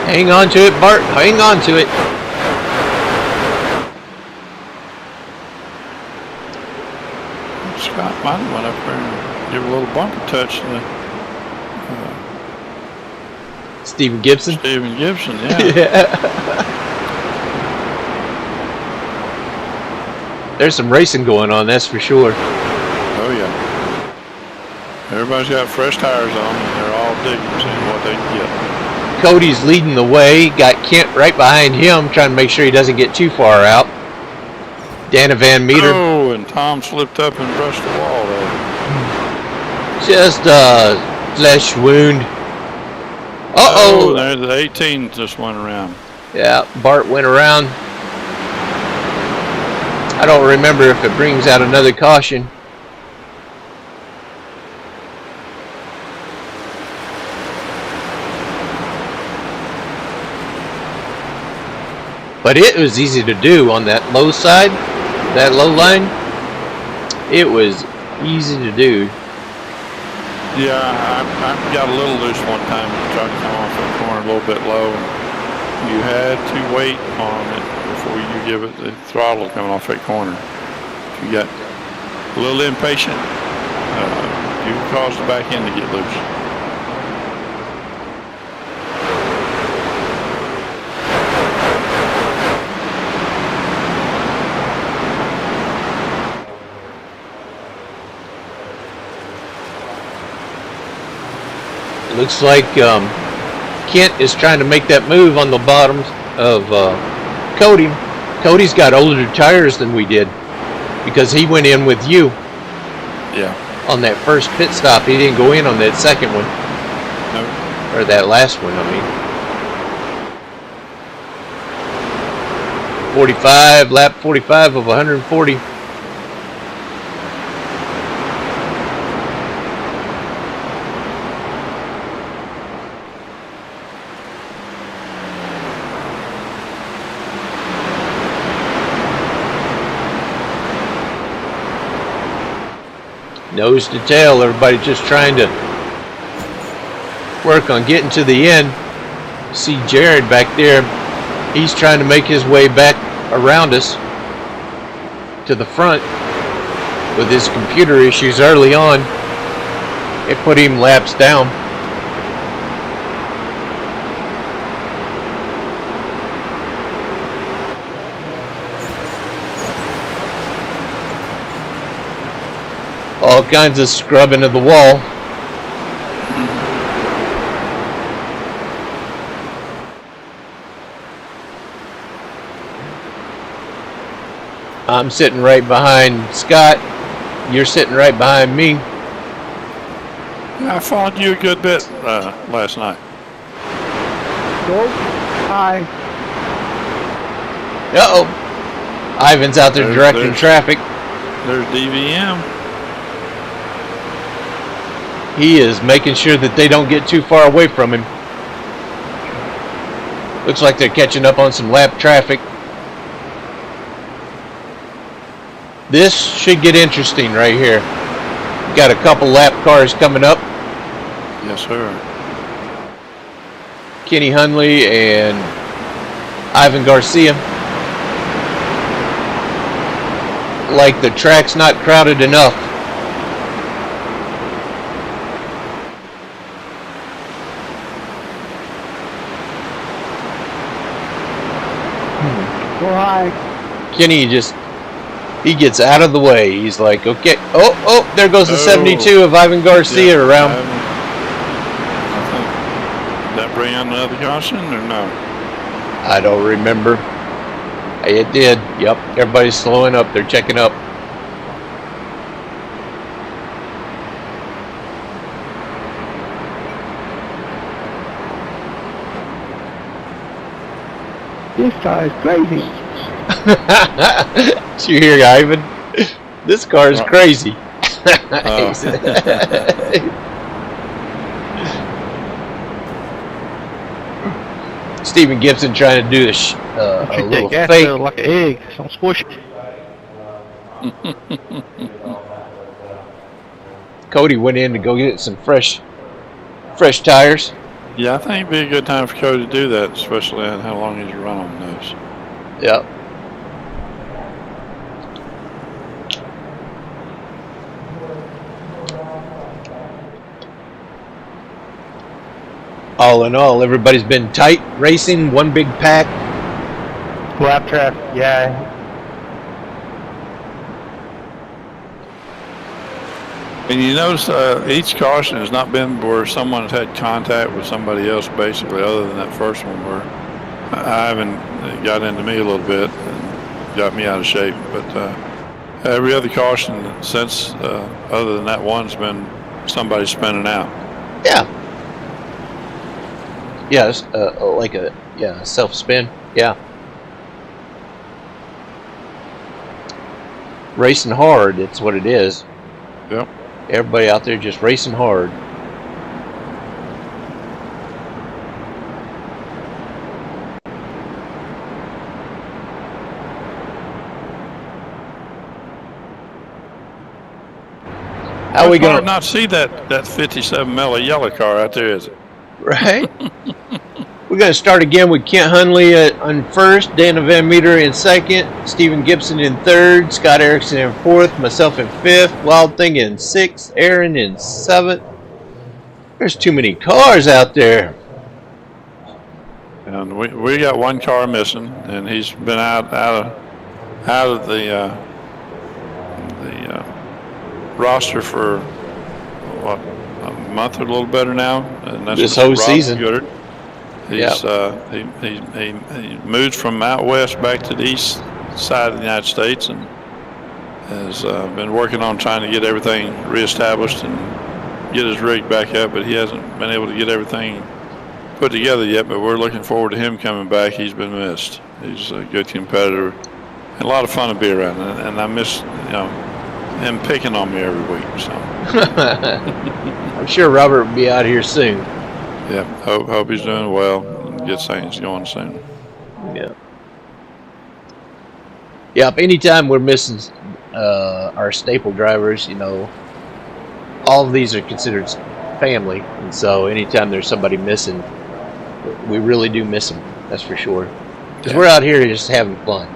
Hang on to it, Bart. Hang on to it. Scott might have went up there and give a little bumper touch to Stephen Gibson. Stephen Gibson, yeah. Yeah. There's some racing going on, that's for sure. Oh, yeah. Everybody's got fresh tires on, and they're all digging, seeing what they can get. Cody's leading the way. Got Kent right behind him, trying to make sure he doesn't get too far out. Dana Van Meter. Oh, and Tom slipped up and brushed the wall there. Just a flesh wound. Uh-oh. Oh, there's the 18 just went around. Yeah, Bart went around. I don't remember if it brings out another caution. But it was easy to do on that low side, that low line. It was easy to do. Yeah, I got a little loose one time and tried to come off the corner a little bit low. You had to wait on it before you give it the throttle coming off that corner. If you got a little impatient, you cause the back end to get loose. Looks like Kent is trying to make that move on the bottoms of Cody. Cody's got older tires than we did because he went in with you. Yeah. On that first pit stop. He didn't go in on that second one. No. Or that last one, I mean. 45, lap 45 of 140. Nose to tail, everybody just trying to work on getting to the end. See Jared back there. He's trying to make his way back around us to the front with his computer issues early on. It put him laps down. All kinds of scrubbing of the wall. I'm sitting right behind Scott. You're sitting right behind me. I followed you a good bit last night. Go. Hi. Uh-oh. Ivan's out there directing traffic. There's DVM. He is making sure that they don't get too far away from him. Looks like they're catching up on some lap traffic. This should get interesting right here. Got a couple lap cars coming up. Yes, sir. Kenny Hunley and Ivan Garcia. Like the track's not crowded enough. Go high. Kenny he gets out of the way. He's like, okay. Oh, there goes the 72 of Ivan Garcia around. I think, did that bring on another caution or no? I don't remember. It did. Yep. Everybody's slowing up. They're checking up. This car is crazy. Did you hear, Ivan? This car is crazy. Stephen Gibson trying to do a little fake. Like an egg. Don't squish it. Cody went in to go get some fresh tires. Yeah, I think it'd be a good time for Cody to do that, especially on how long he's run on those. Yep. All in all, everybody's been tight racing, one big pack. Lap traffic, yeah. And you notice each caution has not been where someone has had contact with somebody else, basically, other than that first one where Ivan got into me a little bit and got me out of shape. But every other caution since, other than that one's been somebody spinning out. Yeah. Yeah, it's, like a self-spin. Yeah. Racing hard, it's what it is. Yep. Everybody out there just racing hard. How are we going to not see that 57 Mella yellow car out there, is it? Right? We're going to start again with Kent Hunley on first, Dana Van Meter in second, Stephen Gibson in third, Scott Erickson in fourth, myself in fifth, Wild Thing in sixth, Aaron in seventh. There's too many cars out there. And we got one car missing, and he's been out of the roster for what, a month or a little better now, and that's This Mr. whole Robert season. Goodard. He moved from out west back to the east side of the United States, and has been working on trying to get everything reestablished and get his rig back up, but he hasn't been able to get everything put together yet. But we're looking forward to him coming back. He's been missed. He's a good competitor and a lot of fun to be around, and I miss him picking on me every week. So I'm sure Robert will be out here soon. yeah, hope he's doing well and get things going soon. Yeah. Yep. Anytime we're missing our staple drivers, all of these are considered family, and so anytime there's somebody missing, we really do miss them. That's for sure. Because we're out here just having fun.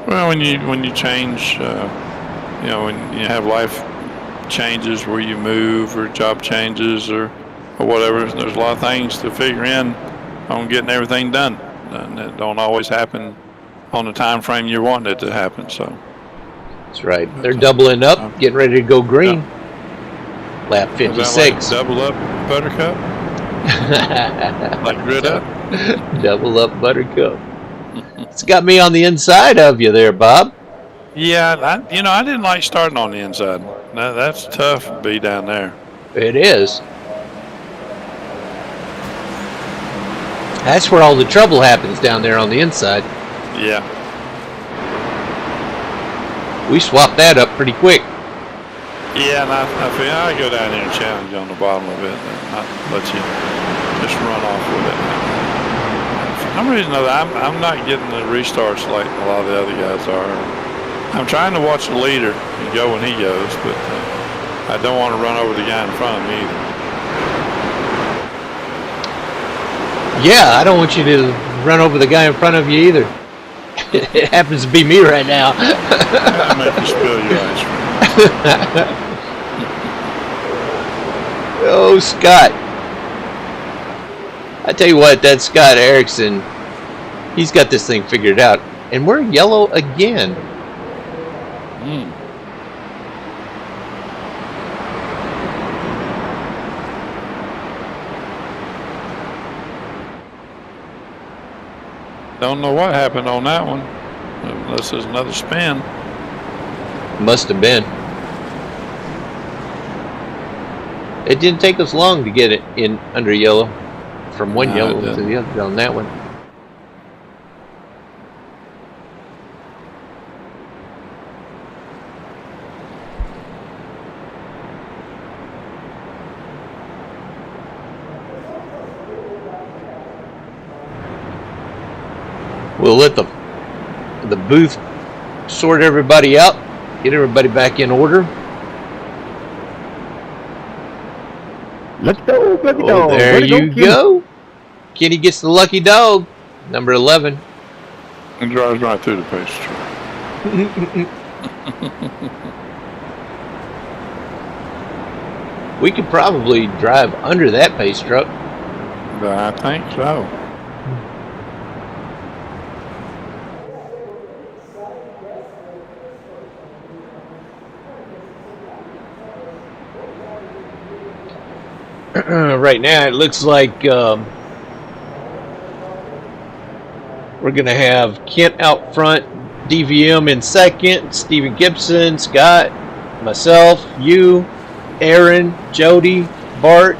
Well, when you change, when you have life changes where you move or job changes or whatever, there's a lot of things to figure in on getting everything done, and it don't always happen on the time frame you're wanting it to happen. So that's right. They're doubling up, getting ready to go green. Lap 56. Double up Buttercup? Like grid up? Double up Buttercup. It's got me on the inside of you there, Bob. Yeah, I didn't like starting on the inside. That's tough to be down there. It is. That's where all the trouble happens, down there on the inside. Yeah. We swapped that up pretty quick. Yeah, and I feel I go down there and challenge you on the bottom of it and not let you just run off with it. For some reason or other, I'm not getting the restarts like a lot of the other guys are. I'm trying to watch the leader and go when he goes, but I don't want to run over the guy in front of me either. Yeah, I don't want you to run over the guy in front of you either. It happens to be me right now. I'll make you spill your ice cream. Oh, Scott. I tell you what, that Scott Erickson, he's got this thing figured out. And we're yellow again. Don't know what happened on that one, unless there's another spin. Must have been. It didn't take us long to get it in under yellow, from one yellow to the other on that one. We'll let the booth sort everybody out, get everybody back in order. Let's go, lucky dog. There Way to you Kenny. go. Kenny gets the lucky dog, number 11. And drives right through the pace truck. We could probably drive under that pace truck. I think so. Right now, it looks like we're going to have Kent out front, DVM in second, Stephen Gibson, Scott, myself, you, Aaron, Jody, Bart,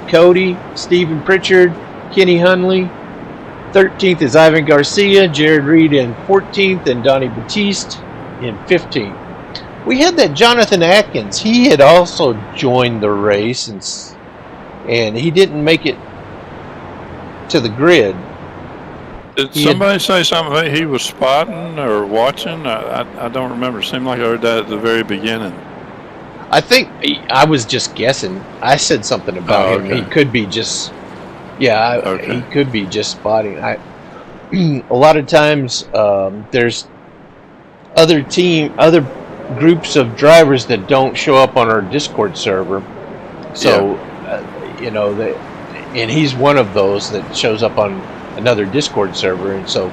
Cody, Stephen Pritchard, Kenny Hunley. 13th is Ivan Garcia, Jared Reed in 14th, and Donnie Batiste in 15th. We had that Jonathan Atkins. He had also joined the race, and he didn't make it to the grid. Did somebody say something about he was spotting or watching? I don't remember. It seemed like I heard that at the very beginning. I think I was just guessing. I said something about him. Okay. He could be just, he could be just spotting. A lot of times there's other groups of drivers that don't show up on our Discord server. So, and he's one of those that shows up on another Discord server, and so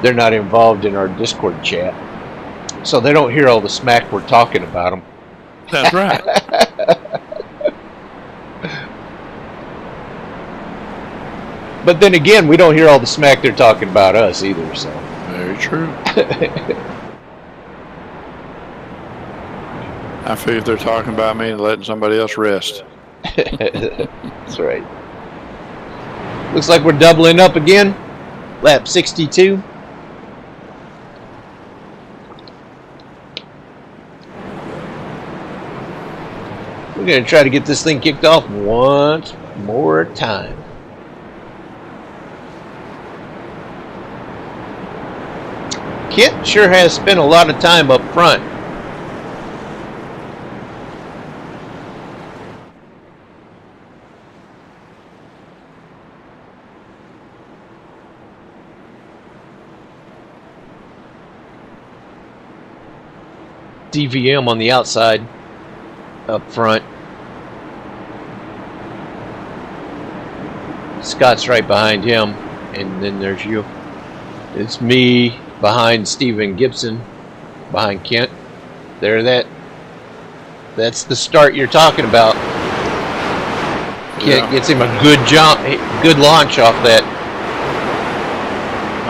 they're not involved in our Discord chat. So they don't hear all the smack we're talking about them. That's right. But then again, we don't hear all the smack they're talking about us either. So Very true. I figure if they're talking about me and letting somebody else rest. that's right. Looks like we're doubling up again. Lap 62. We're going to try to get this thing kicked off once more time. Kent sure has spent a lot of time up front. DVM on the outside, up front. Scott's right behind him, and then there's you. It's me behind Steven Gibson, behind Kent. That's the start you're talking about. Kent gets him a good jump, good launch off that.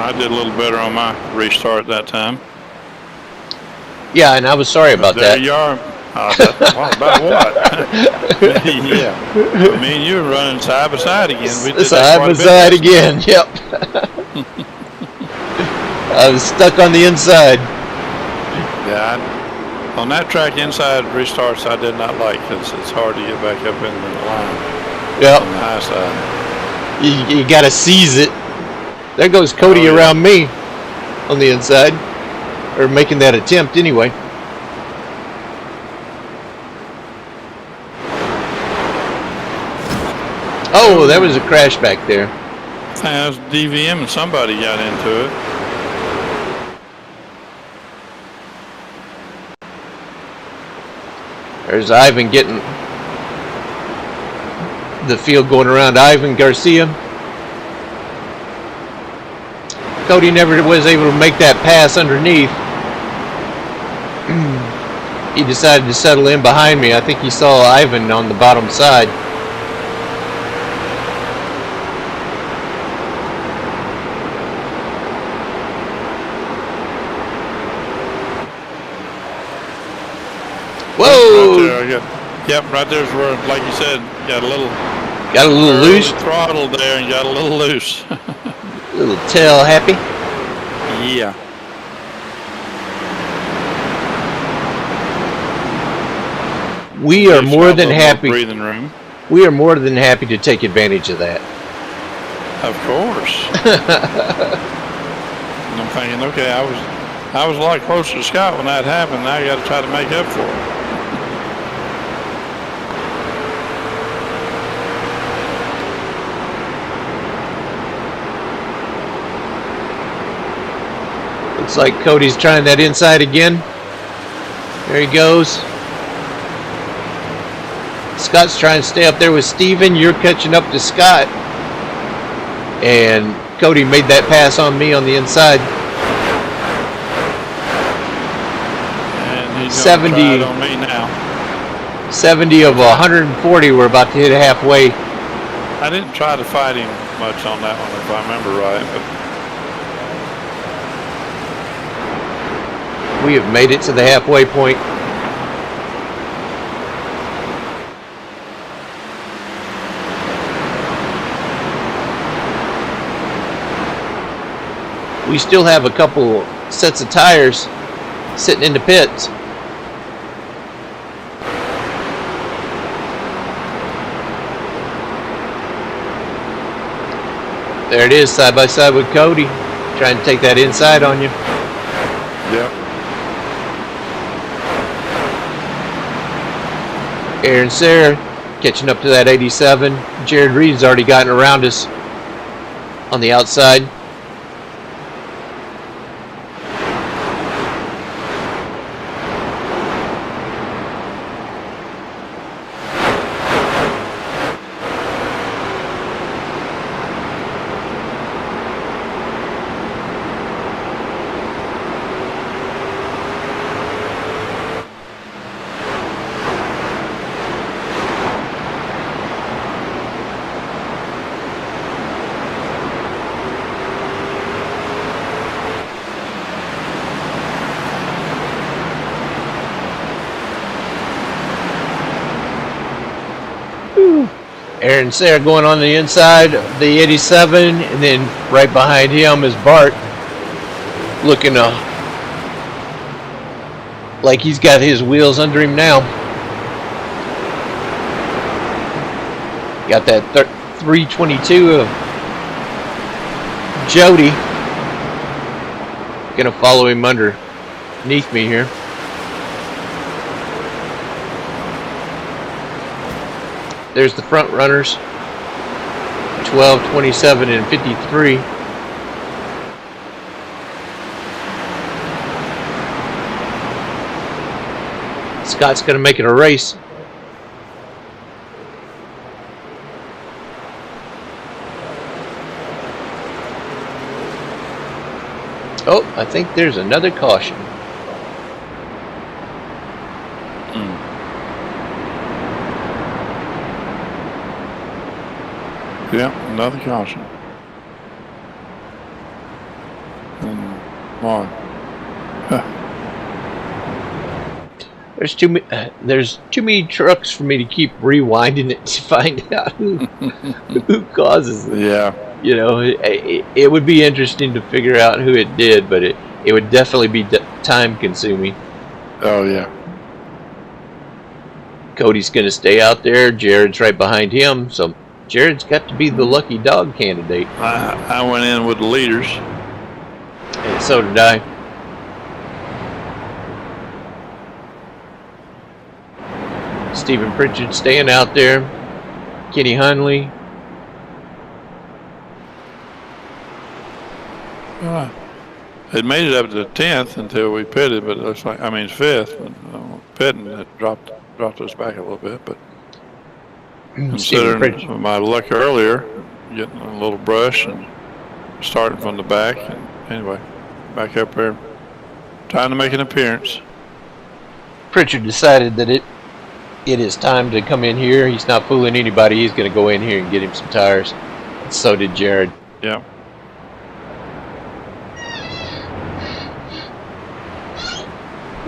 I did a little better on my restart that time. Yeah, and I was sorry about there that. You are. About what? Yeah. Me and you were running side by side again. We did side by side again. Yep. I was stuck on the inside. Yeah. On that track, inside restarts I did not like because it's hard to get back up in the line. Yep. On the high side. You got to seize it. There goes Cody around me on the inside. Or making that attempt anyway. Oh, that was a crash back there. That was DVM and somebody got into it. There's Ivan getting the field going around Ivan Garcia. Cody never was able to make that pass underneath. He decided to settle in behind me. I think he saw Ivan on the bottom side. Whoa! Right there, yep, right there's where, like you said, got a little loose. Throttle there and got a little loose. Little tail happy. Yeah. We are more than happy. Breathing room. We are more than happy to take advantage of that. Of course. And I'm thinking, okay, I was a lot closer to Scott when that happened. Now I got to try to make up for it. Looks like Cody's trying that inside again. There he goes. Scott's trying to stay up there with Steven. You're catching up to Scott. And Cody made that pass on me on the inside. And he's 70 try it on me now. 70 of 140. We're about to hit halfway. I didn't try to fight him much on that one, if I remember right. But we have made it to the halfway point. We still have a couple sets of tires sitting in the pits. There it is, side by side with Cody, trying to take that inside on you. Yep. Aaron Sarah catching up to that 87. Jared Reed's already gotten around us on the outside. Aaron Sayre going on the inside of the 87, and then right behind him is Bart, looking like he's got his wheels under him now. Got that 322 of Jody. Gonna follow him underneath me here. There's the front runners, 12, 27, and 53. Scott's going to make it a race. Oh, I think there's another caution. Yeah, another caution. More. There's too many trucks for me to keep rewinding it to find out who causes it. Yeah. You know, it would be interesting to figure out who it did, but it would definitely be time consuming. Oh yeah. Cody's going to stay out there. Jared's right behind him, so Jared's got to be the lucky dog candidate. I went in with the leaders. And so did I. Stephen Pritchard staying out there. Kenny Hunley. It made it up to the 10th until we pitted, but it looks like, 5th. But, pitting, it dropped us back a little bit, but considering my luck earlier, getting a little brush and starting from the back, and anyway, back up there, time to make an appearance. Pritchard decided that it is time to come in here. He's not fooling anybody. He's going to go in here and get him some tires. And so did Jared. Yeah.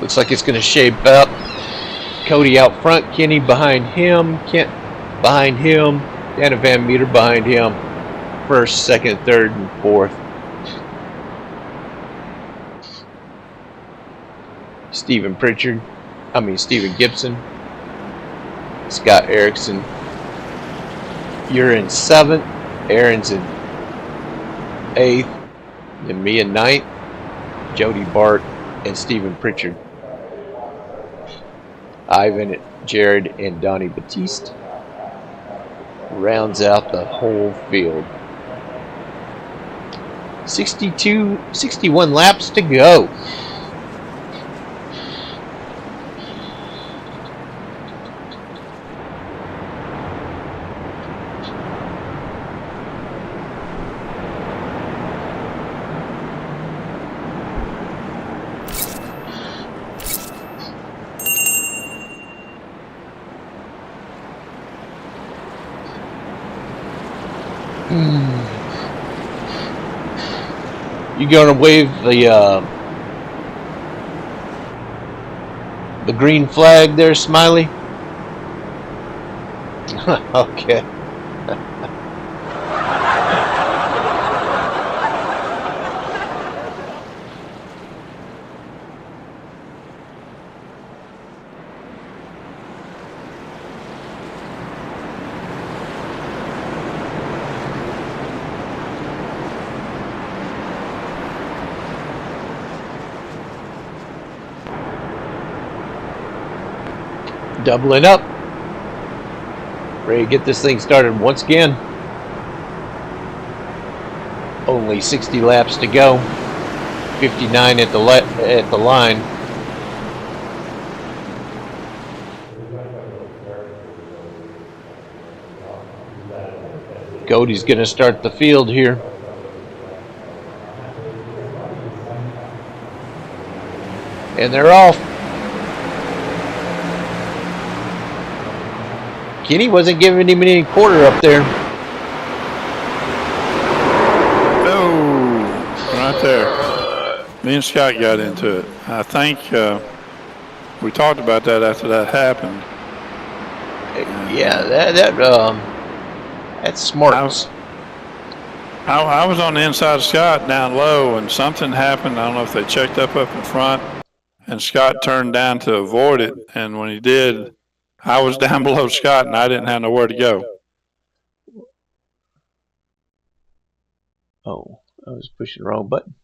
Looks like it's going to shape up. Cody out front, Kenny behind him, Kent behind him, Dana Van Meter behind him. First, second, third, and fourth. Stephen Gibson, Scott Erickson. You're in 7th, Aaron's in 8th, and me in 9th, Jody Bart, and Stephen Pritchard. Ivan, Jared, and Donnie Batiste rounds out the whole field. 61 laps to go. You gonna wave the green flag there, Smiley? Okay. Doubling up. Ready to get this thing started once again. Only 60 laps to go. 59 at the line. Cody's going to start the field here. And they're off. Kenny wasn't giving him any quarter up there. Oh, right there. Me and Scott got into it. I think we talked about that after that happened. Yeah, That's smart. I was on the inside of Scott down low, and something happened. I don't know if they checked up in front, and Scott turned down to avoid it. And when he did, I was down below Scott, and I didn't have nowhere to go. Oh, I was pushing the wrong button.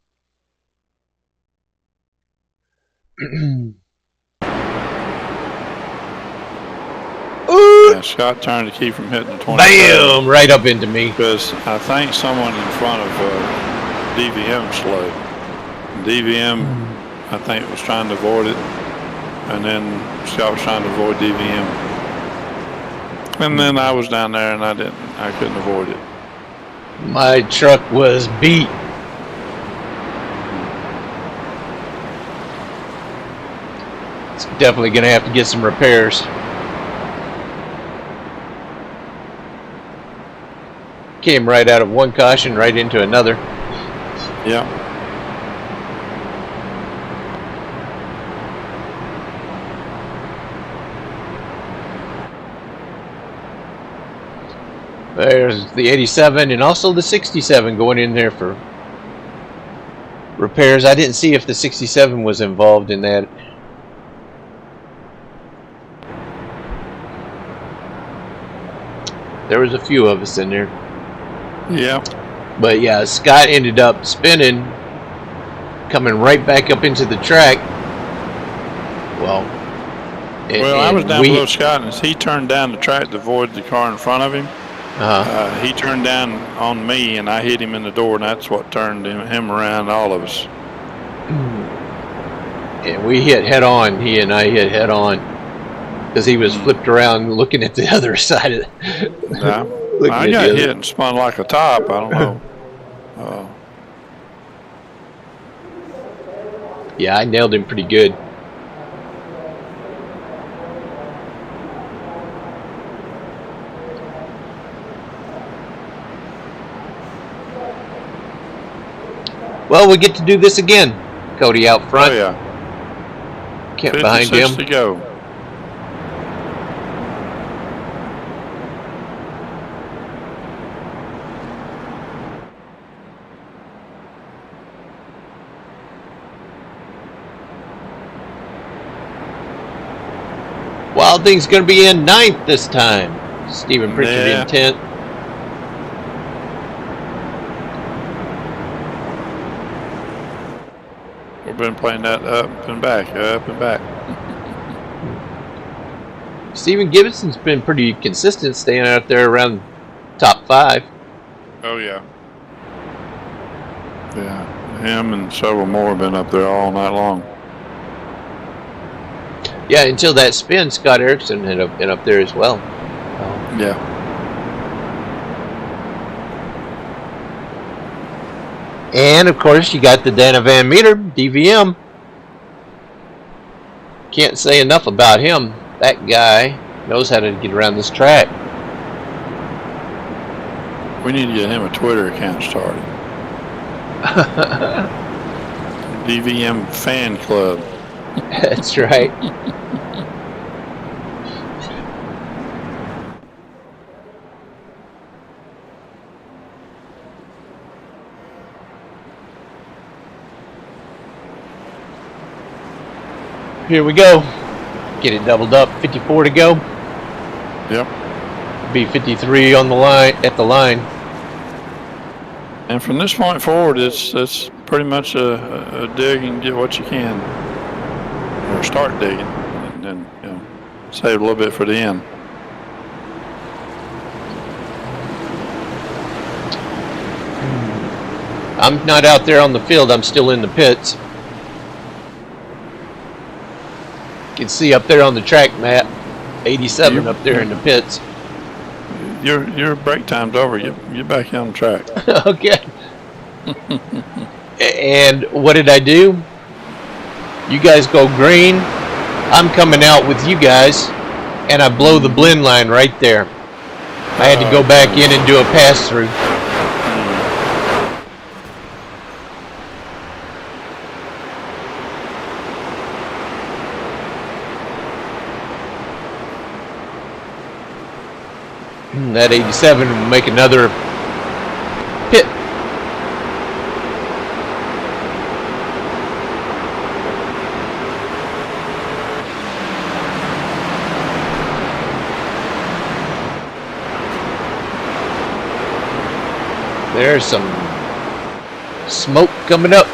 Yeah, Scott turned to keep from hitting the 20. Bam! Right up into me. Because I think someone in front of DVM slowed. DVM, I think, was trying to avoid it, and then Scott was trying to avoid DVM. And then I was down there, and I couldn't avoid it. My truck was beat. It's definitely going to have to get some repairs. Came right out of one caution right into another. Yeah. There's the 87 and also the 67 going in there for repairs. I didn't see if the 67 was involved in that. There was a few of us in there. Yeah. But yeah, Scott ended up spinning, coming right back up into the track. Well, I was down below Scott, and as he turned down the track to avoid the car in front of him, he turned down on me, and I hit him in the door, and that's what turned him around, all of us. And we hit head on. He and I hit head on because he was flipped around looking at the other side of it. Yeah. I got hit and spun like a top. I don't know. Yeah, I nailed him pretty good. Well, we get to do this again. Cody out front. Oh, yeah. Kent behind him. To go. Wild Thing's going to be in 9th this time. Stephen Pritchard in 10th. We've been playing that up and back, up and back. Stephen Gibson's been pretty consistent, staying out there around top 5. Oh, yeah. Yeah, him and several more have been up there all night long. Yeah, until that spin, Scott Erickson had been up there as well. Yeah. And, of course, you got the Dana Van Meter, DVM. Can't say enough about him. That guy knows how to get around this track. We need to get him a Twitter account started. DVM fan club. That's right. Here we go. Get it doubled up. 54 to go. Yep. Be 53 on the line at the line. And from this point forward, it's pretty much a dig and get what you can, or start digging, and then save a little bit for the end. I'm not out there on the field. I'm still in the pits. You can see up there on the track map, 87 up there in the pits. Your break time's over. You're back on track. Okay. And what did I do? You guys go green. I'm coming out with you guys, and I blow the blend line right there. I had to go back in and do a pass through. That 87 will make another pit. There's some smoke coming up.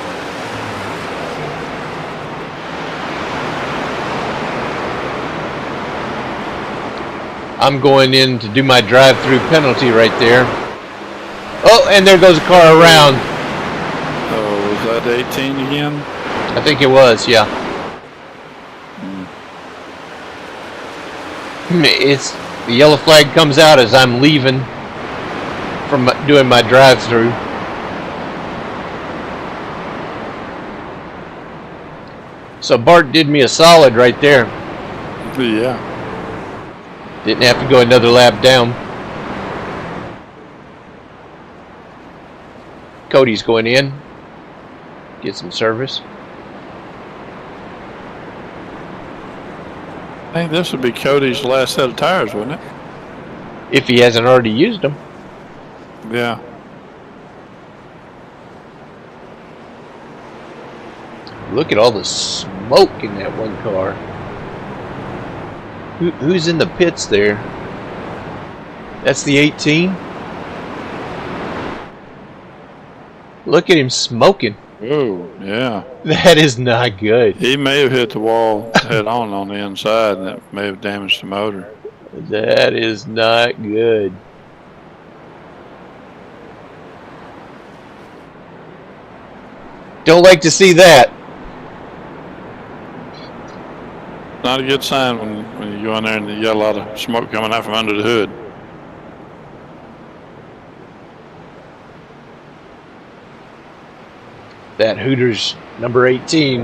I'm going in to do my drive-through penalty right there. Oh, and there goes a car around. Oh, was that 18 again? I think it was, yeah. It's the yellow flag comes out as I'm leaving from doing my drive-through. So Bart did me a solid right there. Yeah. Didn't have to go another lap down. Cody's going in. Get some service. I think this would be Cody's last set of tires, wouldn't it? If he hasn't already used them. Yeah. Look at all the smoke in that one car. Who's in the pits there? That's the 18. Look at him smoking. Oh, yeah. That is not good. He may have hit the wall head on the inside, and that may have damaged the motor. That is not good. Don't like to see that. Not a good sign when you go in there and you got a lot of smoke coming out from under the hood. That Hooters number 18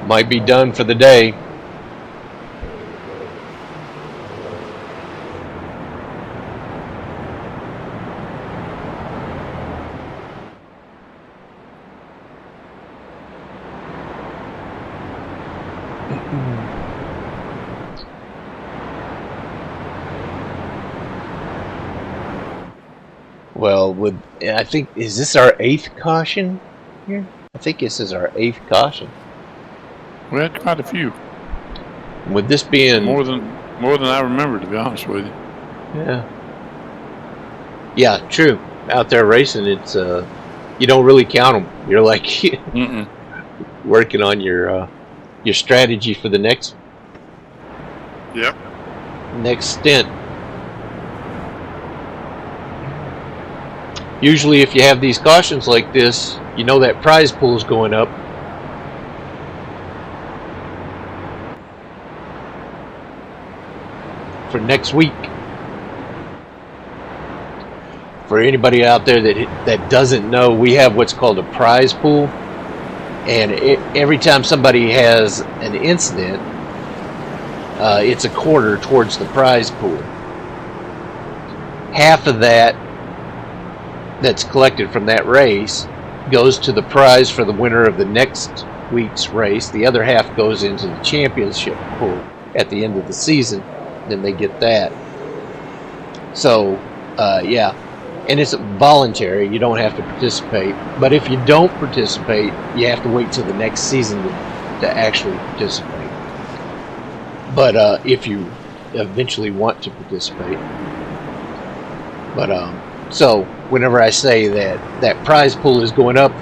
might be done for the day. Well, I think, is this our 8th caution here? I think this is our 8th caution. We had quite a few. With this being more than I remember, to be honest with you. Yeah, true. Out there racing, it's you don't really count them. You're like working on your strategy for the next stint. Usually if you have these cautions like this, you know that prize pool is going up. For next week. For anybody out there that doesn't know, we have what's called a prize pool. And every time somebody has an incident, it's a quarter towards the prize pool. Half of that's collected from that race goes to the prize for the winner of the next week's race. The other half goes into the championship pool at the end of the season. Then they get that. So, yeah. And it's voluntary. You don't have to participate. But if you don't participate, you have to wait till the next season to actually participate. But if you eventually want to participate. But, so whenever I say that prize pool is going up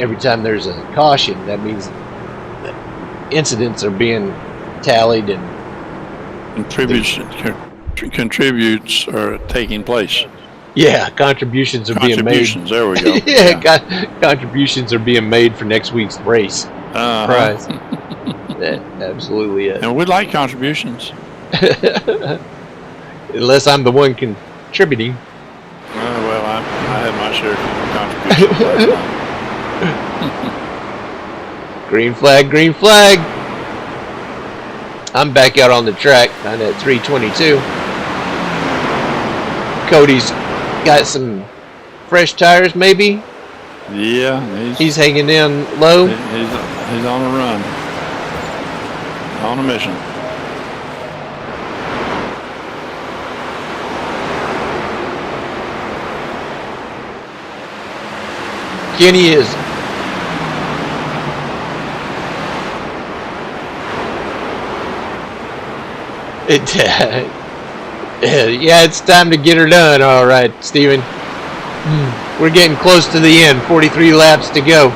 every time there's a caution, that means that incidents are being tallied and contributes are taking place. Yeah, contributions are being made. There we go. Contributions are being made for next week's race prize. That's absolutely it. And we'd like contributions. Unless I'm the one contributing. Well, I had my share of contributions last night. Green flag, green flag. I'm back out on the track on that 322. Cody's got some fresh tires, maybe. Yeah, he's hanging in low. He's on a run, on a mission. Kenny is. Yeah, it's time to get her done. All right, Steven. We're getting close to the end. 43 laps to go.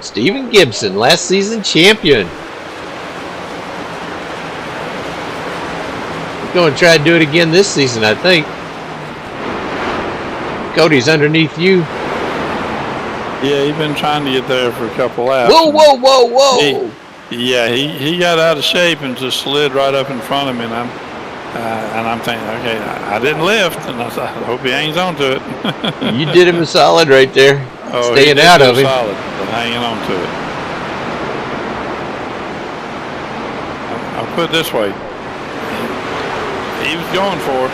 Steven Gibson, last season champion. We're going to try to do it again this season, I think. Cody's underneath you. Yeah, he's been trying to get there for a couple laps. Whoa, whoa, whoa, whoa! He got out of shape and just slid right up in front of me, and I'm thinking, okay, I didn't lift, and I hope he hangs on to it. You did him a solid right there. Oh, staying out of him. Solid, but hanging on to it. I'll put it this way. He was going for it.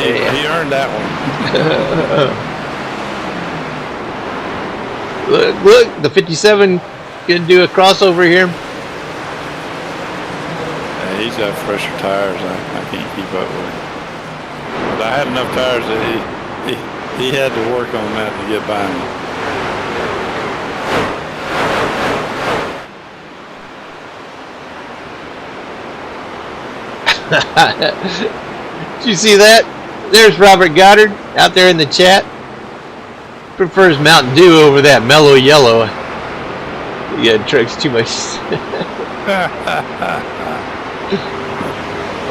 He earned that one. Look, the 57 gonna do a crossover here. Yeah, he's got fresher tires. I can't keep up with him. But I had enough tires that he had to work on that to get by me. Did you see that? There's Robert Goddard out there in the chat. Prefers Mountain Dew over that mellow yellow. Yeah, Trucks too much.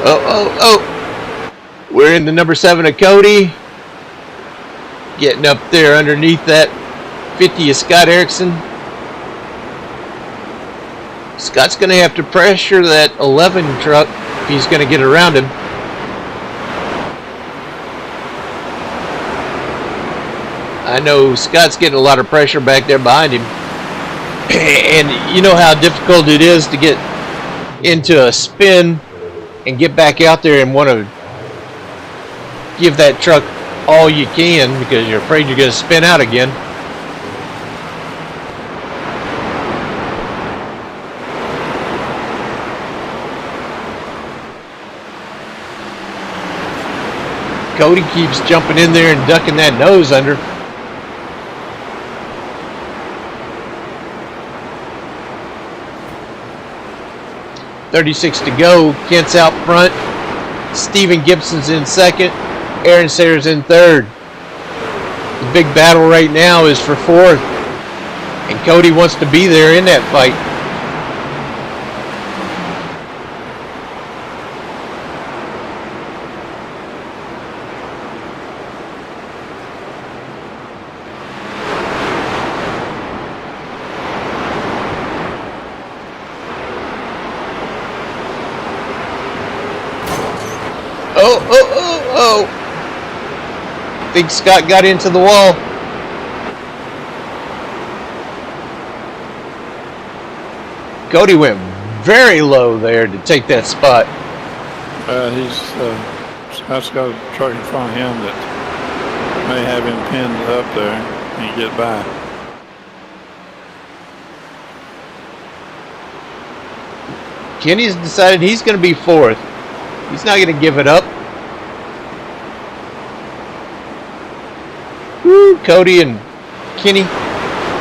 Oh. We're in the number 7 of Cody. Getting up there underneath that 50 of Scott Erickson. Scott's going to have to pressure that 11 truck if he's going to get around him. I know Scott's getting a lot of pressure back there behind him. And you know how difficult it is to get into a spin and get back out there and want to give that truck all you can because you're afraid you're going to spin out again. Cody keeps jumping in there and ducking that nose under. .36 to go. Kent's out front. Steven Gibson's in second. Aaron Sayers in third. The big battle right now is for fourth. And Cody wants to be there in that fight. Oh. I think Scott got into the wall. Cody went very low there to take that spot. Scott's got a truck in front of him that may have him pinned up there and get by. Kenny's decided he's going to be fourth. He's not going to give it up. Woo, Cody and Kenny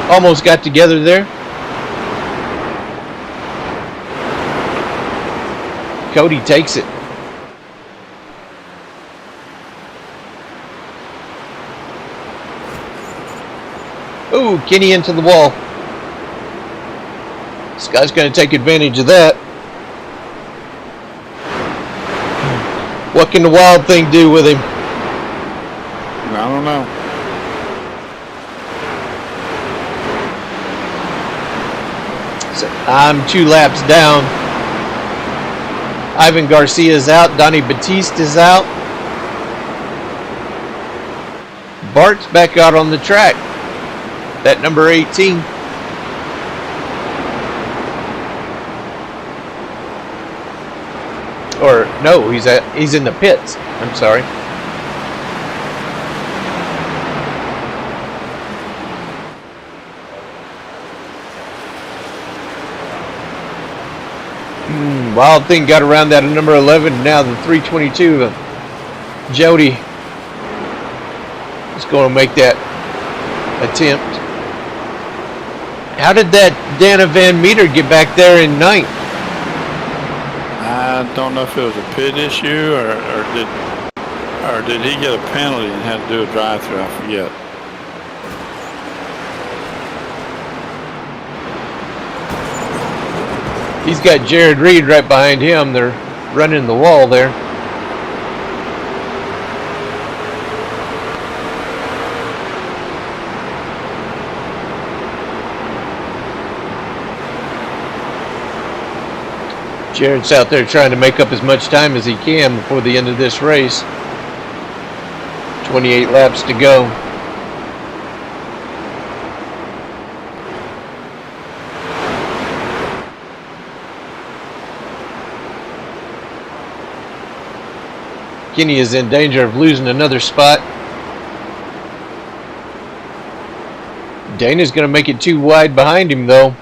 almost got together there. Cody takes it. Ooh, Kenny into the wall. This guy's going to take advantage of that. What can the Wild Thing do with him? I don't know. So I'm 2 laps down. Ivan Garcia's out. Donnie Batiste is out. Bart's back out on the track. That number 18. Or no, he's in the pits. I'm sorry. Wild Thing got around that at number 11. Now the 322 of Jody is going to make that attempt. How did that Dana Van Meter get back there in ninth? I don't know if it was a pit issue or did he get a penalty and had to do a drive-through? I forget. He's got Jared Reed right behind him. They're running the wall there. Jared's out there trying to make up as much time as he can before the end of this race. 28 laps to go. Kenny is in danger of losing another spot. Dana's going to make it too wide behind him, though.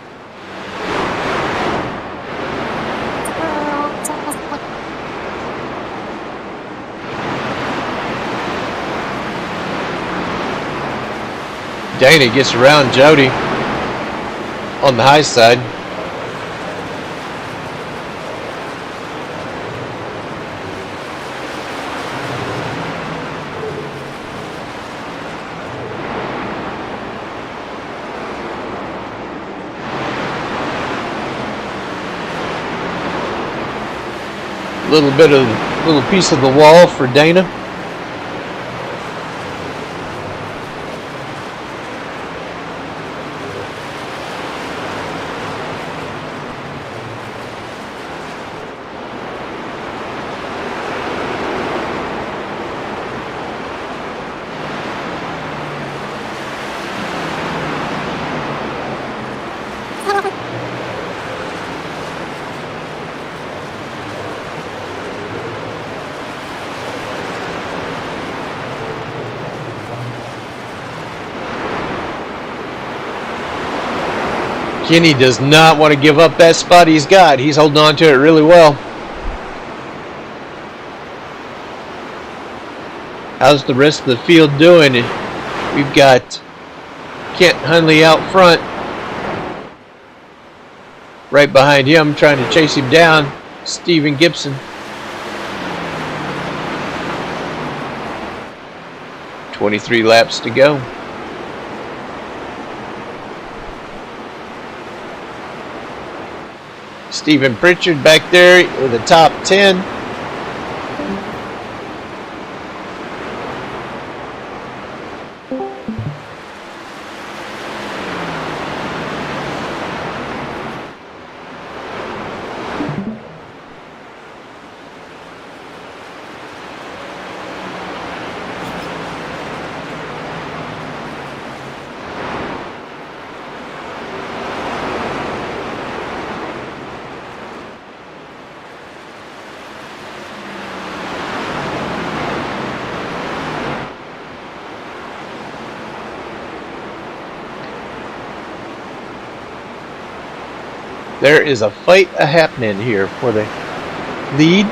Dana gets around Jody on the high side. Little piece of the wall for Dana. Kenny does not want to give up that spot he's got. He's holding on to it really well. How's the rest of the field doing? We've got Kent Hunley out front. Right behind him, trying to chase him down, Stephen Gibson. 23 laps to go. Stephen Pritchard back there with the top 10. There is a fight happening here for the lead.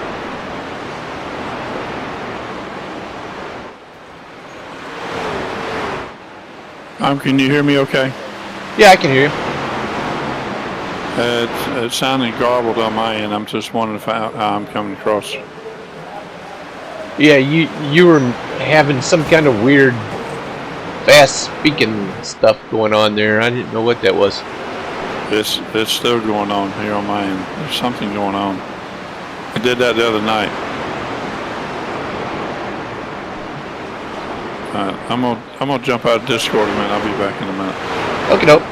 Can you hear me okay? Yeah, I can hear you. It sounded garbled on my end. I'm just wondering how I'm coming across. Yeah, you were having some kind of weird fast speaking stuff going on there. I didn't know what that was. It's still going on here on my end. There's something going on. I did that the other night. I'm gonna jump out of Discord a minute. I'll be back in a minute. Okay, dope.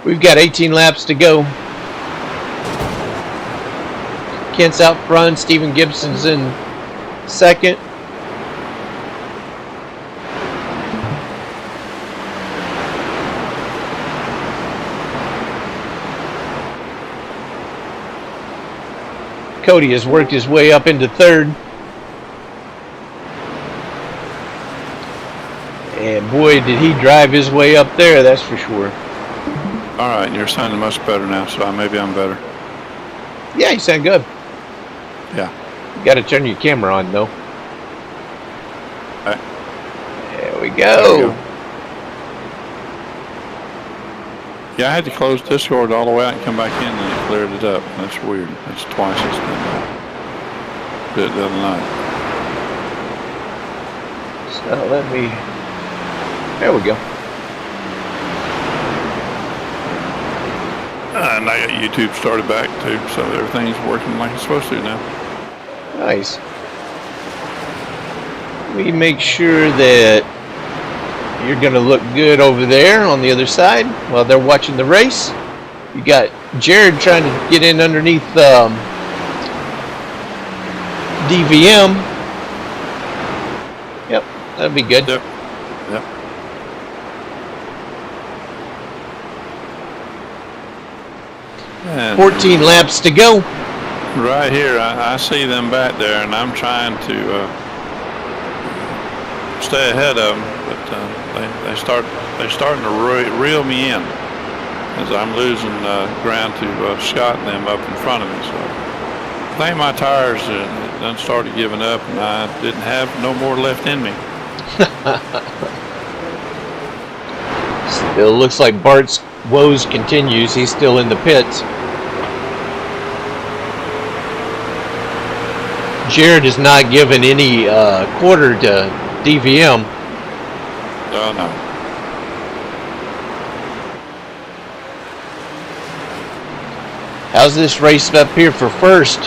We've got 18 laps to go. Kent's out front. Stephen Gibson's in second. Cody has worked his way up into third. And boy, did he drive his way up there, that's for sure. All right, you're sounding much better now, so maybe I'm better. Yeah, you sound good. Yeah. You got to turn your camera on, though. Okay. There we There go. we go. Yeah, I had to close Discord all the way out and come back in, and it cleared it up. That's weird. That's twice it's did it the other night. So let me. There we go. And I got YouTube started back too, so everything's working like it's supposed to now. Nice. We make sure that you're going to look good over there on the other side while they're watching the race. You got Jared trying to get in underneath DVM. Yep, that'd be good. Yep. Yep. And 14 laps to go. right here, I see them back there, and I'm trying to stay ahead of them, but they're starting to reel me in as I'm losing ground to Scott and them up in front of me. So I think my tires done started giving up, and I didn't have no more left in me. Still looks like Bart's woes continues. He's still in the pits. Jared is not giving any quarter to DVM. Oh no. How's this race up here for first?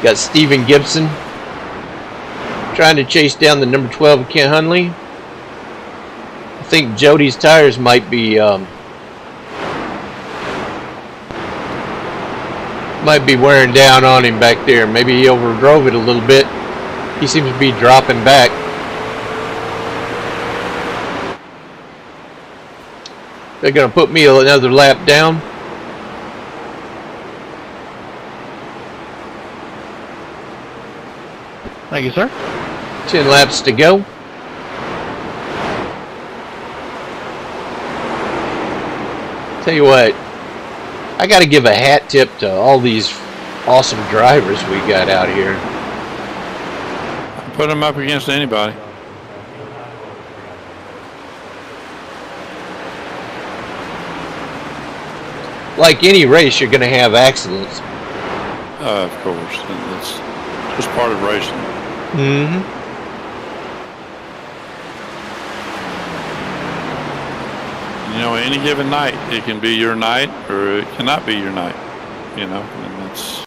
Got Steven Gibson trying to chase down the number 12 Kent Hunley. I think Jody's tires might be wearing down on him back there. Maybe he overdrove it a little bit. He seems to be dropping back. They're going to put me another lap down. Thank you, sir. 10 laps to go. Tell you what, I got to give a hat tip to all these awesome drivers we got out here. Put them up against anybody. Like any race, you're going to have accidents. Of course, and it's just part of racing. Mm-hmm. You know, any given night, it can be your night or it cannot be your night. You know, and that's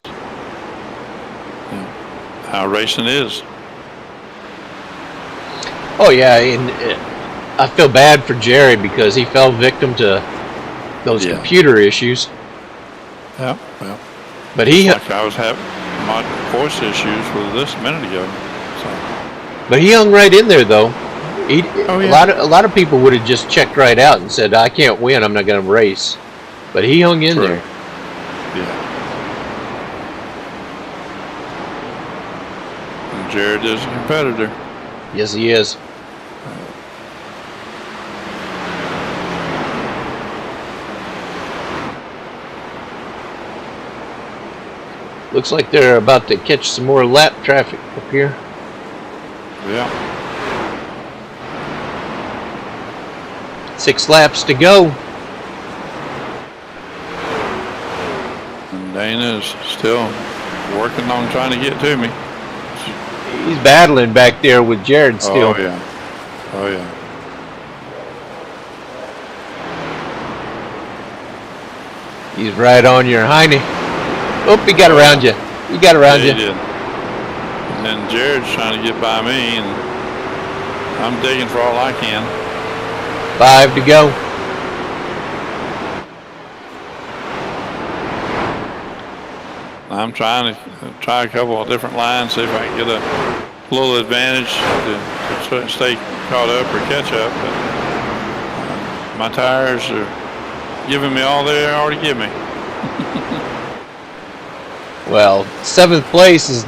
how racing is. Oh yeah, and I feel bad for Jerry because he fell victim to those computer issues. Yeah, well. But he, like I was having my voice issues with this a minute ago. So. But he hung right in there though. He, Oh, yeah. a lot of people would have just checked right out and said, "I can't win. I'm not going to race." But he hung in True. there. Yeah. And Jared is a competitor. Yes, he is. Looks like they're about to catch some more lap traffic up here. Yeah. 6 laps to go. And Dana is still working on trying to get to me. He's battling back there with Jared still. Oh, yeah. Oh, yeah. He's right on your hiney. Oh, he got around you. He got around Yeah, you. he did. And then Jared's trying to get by me, and I'm digging for all I can. 5 to go. I'm trying to try a couple of different lines, see if I can get a little advantage to stay caught up or catch up. But my tires are giving me all they already give me. Well, 7th place is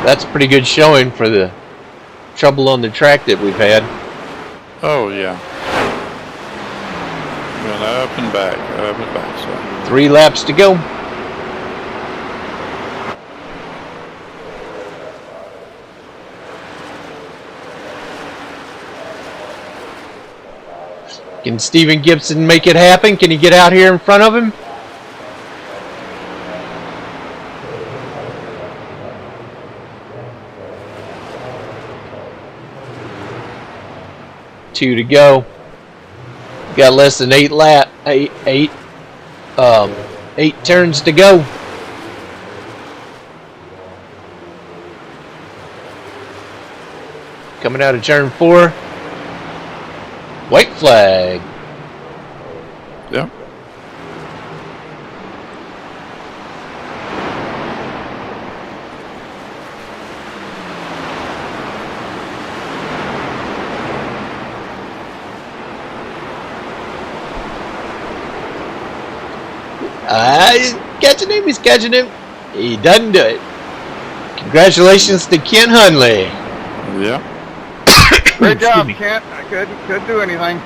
That's a pretty good showing for the trouble on the track that we've had. Oh, yeah. Went up and back, so. 3 laps to go. Can Steven Gibson make it happen? Can he get out here in front of him? Two to go. Got less than 8 turns to go. Coming out of turn 4. White flag. Yep. He's catching him. He's catching him. He doesn't do it. Congratulations to Ken Hunley. Yep. Great job, Kent. I couldn't do anything.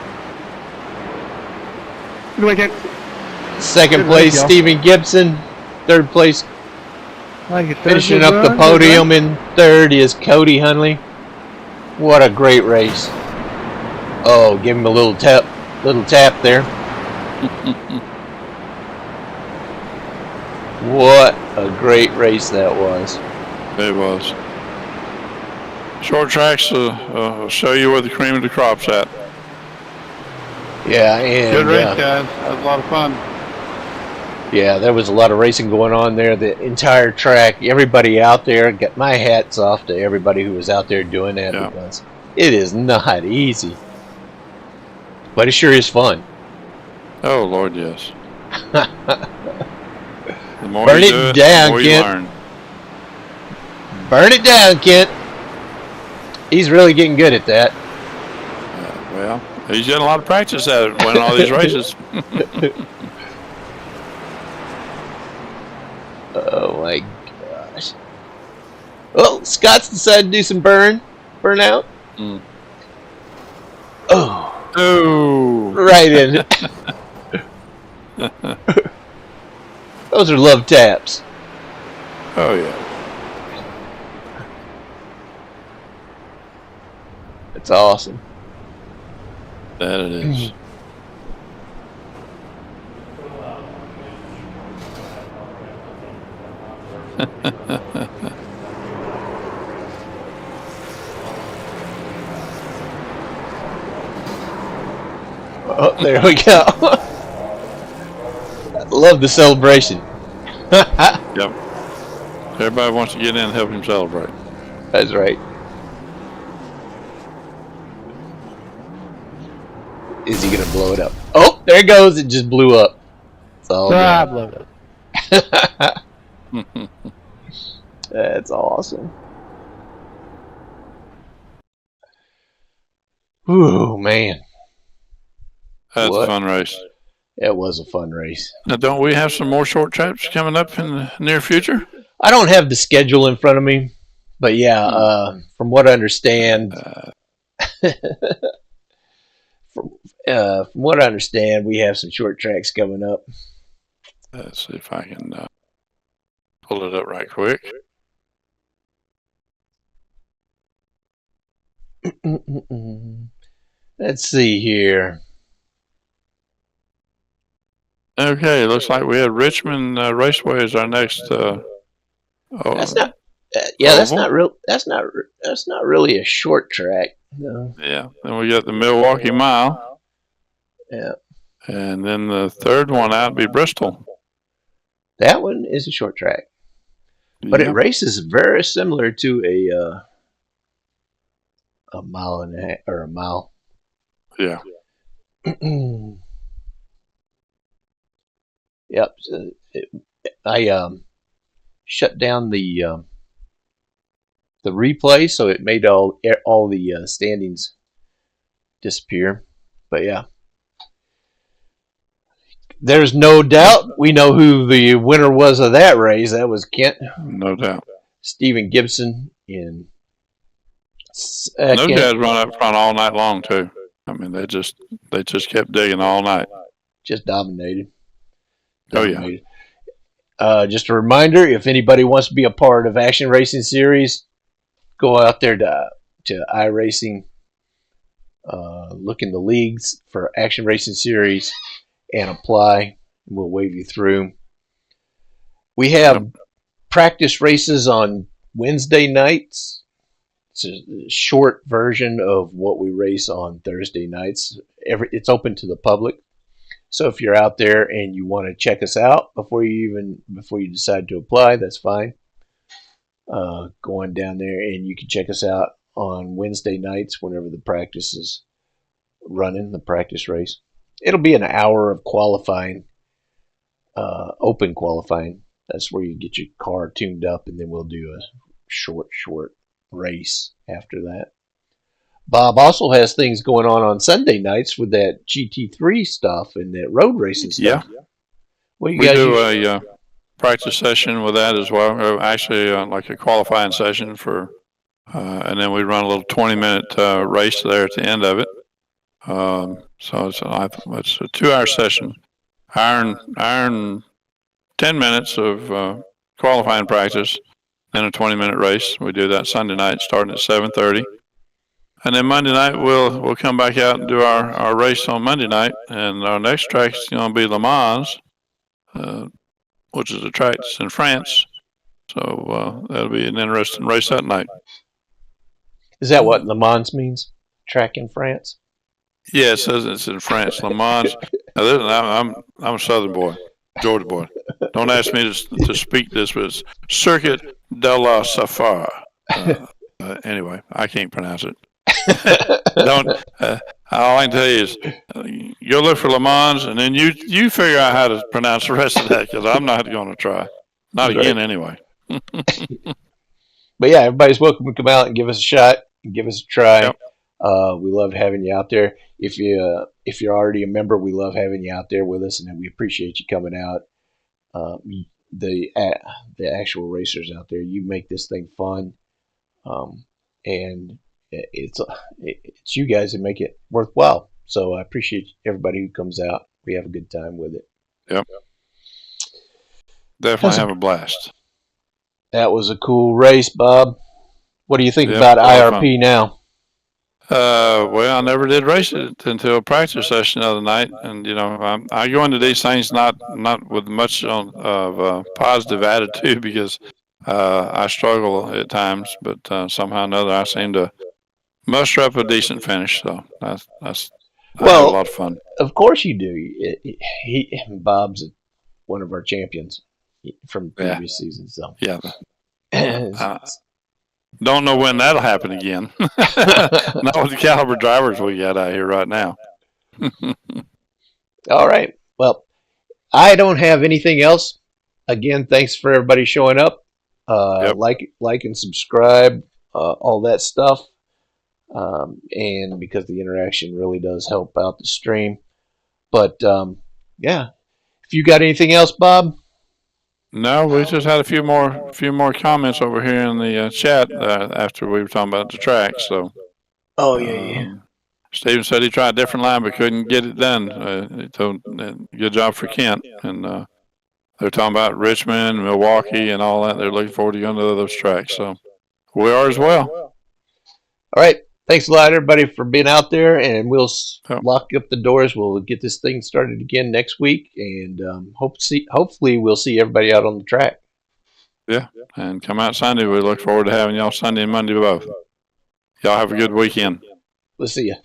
Second place, Thank you. Steven Gibson. Third place, Like it finishing up the podium in third is Cody Hunley. What a great race. Oh, give him a little tap there. What a great race that was. It was. Short tracks will show you where the cream of the crop's at. Yeah, and Good race, guys. That was a lot of fun. yeah, there was a lot of racing going on there. The entire track, everybody out there, got my hats off to everybody who was out there doing that Yeah. because it is not easy. But it sure is fun. Oh, Lord, yes. The more Burn you it do down, the more you kid. learn. Burn it down, Kent. He's really getting good at that. Well, he's getting a lot of practice at it, winning all these races. Oh my gosh. Well, Scott's decided to do some burnout. Mm. Oh, Oh. right in. Those are love taps. Oh, yeah. That's awesome. That it is. Oh, there we go. Love the celebration. Yep. Everybody wants to get in and help him celebrate. That's right. Is he gonna blow it up? Oh, there it goes. It just blew up. It's all I good. love it. That's awesome. Ooh, man. That's What? a fun race. It was a fun race. Now, don't we have some more short trips coming up in the near future? I don't have the schedule in front of me, but yeah, from what I understand, from what I understand, we have some short tracks coming up. Let's see if I can pull it up right quick. Let's see here. Okay, looks like we had Richmond Raceway as our next. That's not. Yeah, that's Oval? not real. That's not really a short track. No. Yeah. Then we got the Milwaukee Mile. Yeah. And then the third one out would be Bristol. That one is a short track, but Yeah. it races very similar to a mile and a half or a mile. Yeah. Yep. So I shut down the replay, so it made all the standings disappear. But yeah, there's no doubt we know who the winner was of that race. That was Kent. No doubt. Stephen Gibson in And those second. guys run up front all night long too. I mean, they just kept digging all night. Just dominated. Oh, yeah. Dominated. Just a reminder, if anybody wants to be a part of Action Racing Series, go out there to iRacing, look in the leagues for Action Racing Series, and apply. We'll wave you through. We have practice races on Wednesday nights. It's a short version of what we race on Thursday nights. It's open to the public. So if you're out there and you want to check us out before you decide to apply, that's fine. Go on down there and you can check us out on Wednesday nights whenever the practice is running, the practice race. It'll be an hour of qualifying, open qualifying. That's where you get your car tuned up, and then we'll do a short race after that. Bob also has things going on Sunday nights with that GT3 stuff and that road racing stuff. Yeah. What you We guys do a practice session with that as well. Actually, like a qualifying session for, and then we run a little 20-minute race there at the end of it. So it's a 2-hour session. Hour and 10 minutes of qualifying practice, then a 20-minute race. We do that Sunday night starting at 7:30. And then Monday night, we'll come back out and do our race on Monday night. And our next track is going to be Le Mans, which is a track that's in France. So that'll be an interesting race that night. Is that what Le Mans means? Track in France? Yeah, it says it's in France. Le Mans. Now, I'm a Southern boy, Georgia boy. Don't ask me to speak this, but it's Circuit de la Safar. Anyway, I can't pronounce it. All I can tell you is you'll look for Le Mans, and then you figure out how to pronounce the rest of that, because I'm not going to try. Not again, anyway. But yeah, everybody's welcome to come out and give us a shot, and give us a try. Yep. We love having you out there. If you're already a member, we love having you out there with us, and we appreciate you coming out. The actual racers out there, you make this thing fun, and it's you guys that make it worthwhile. So I appreciate everybody who comes out. We have a good time with it. Yep. Definitely have a blast. That was a cool race, Bob. What do you think Yep, about a lot of IRP now? Well, I never did race it until a practice session the other night, and I go into these things not with much of positive attitude, because I struggle at times, but somehow or another I seem to muster up a decent finish. So I have a lot of fun. Of course you do. Bob's one of our champions from previous seasons. So yeah. Don't know when that'll happen again. Not with the caliber drivers we got out here right now. All right. Well, I don't have anything else. Again, thanks for everybody showing up. Like and subscribe, all that stuff. And because the interaction really does help out the stream. But yeah, if you got anything else, Bob? No, we just had a few more comments over here in the chat after we were talking about the track. So, Steven said he tried a different line but couldn't get it done. Good job for Kent, and they're talking about Richmond, Milwaukee, and all that. They're looking forward to going to those tracks. So we are as well. All right. Thanks a lot, everybody, for being out there, and we'll lock up the doors. We'll get this thing started again next week, and hopefully we'll see everybody out on the track. Yeah, and come out Sunday. We look forward to having y'all Sunday and Monday both. Y'all have a good weekend. We'll see you.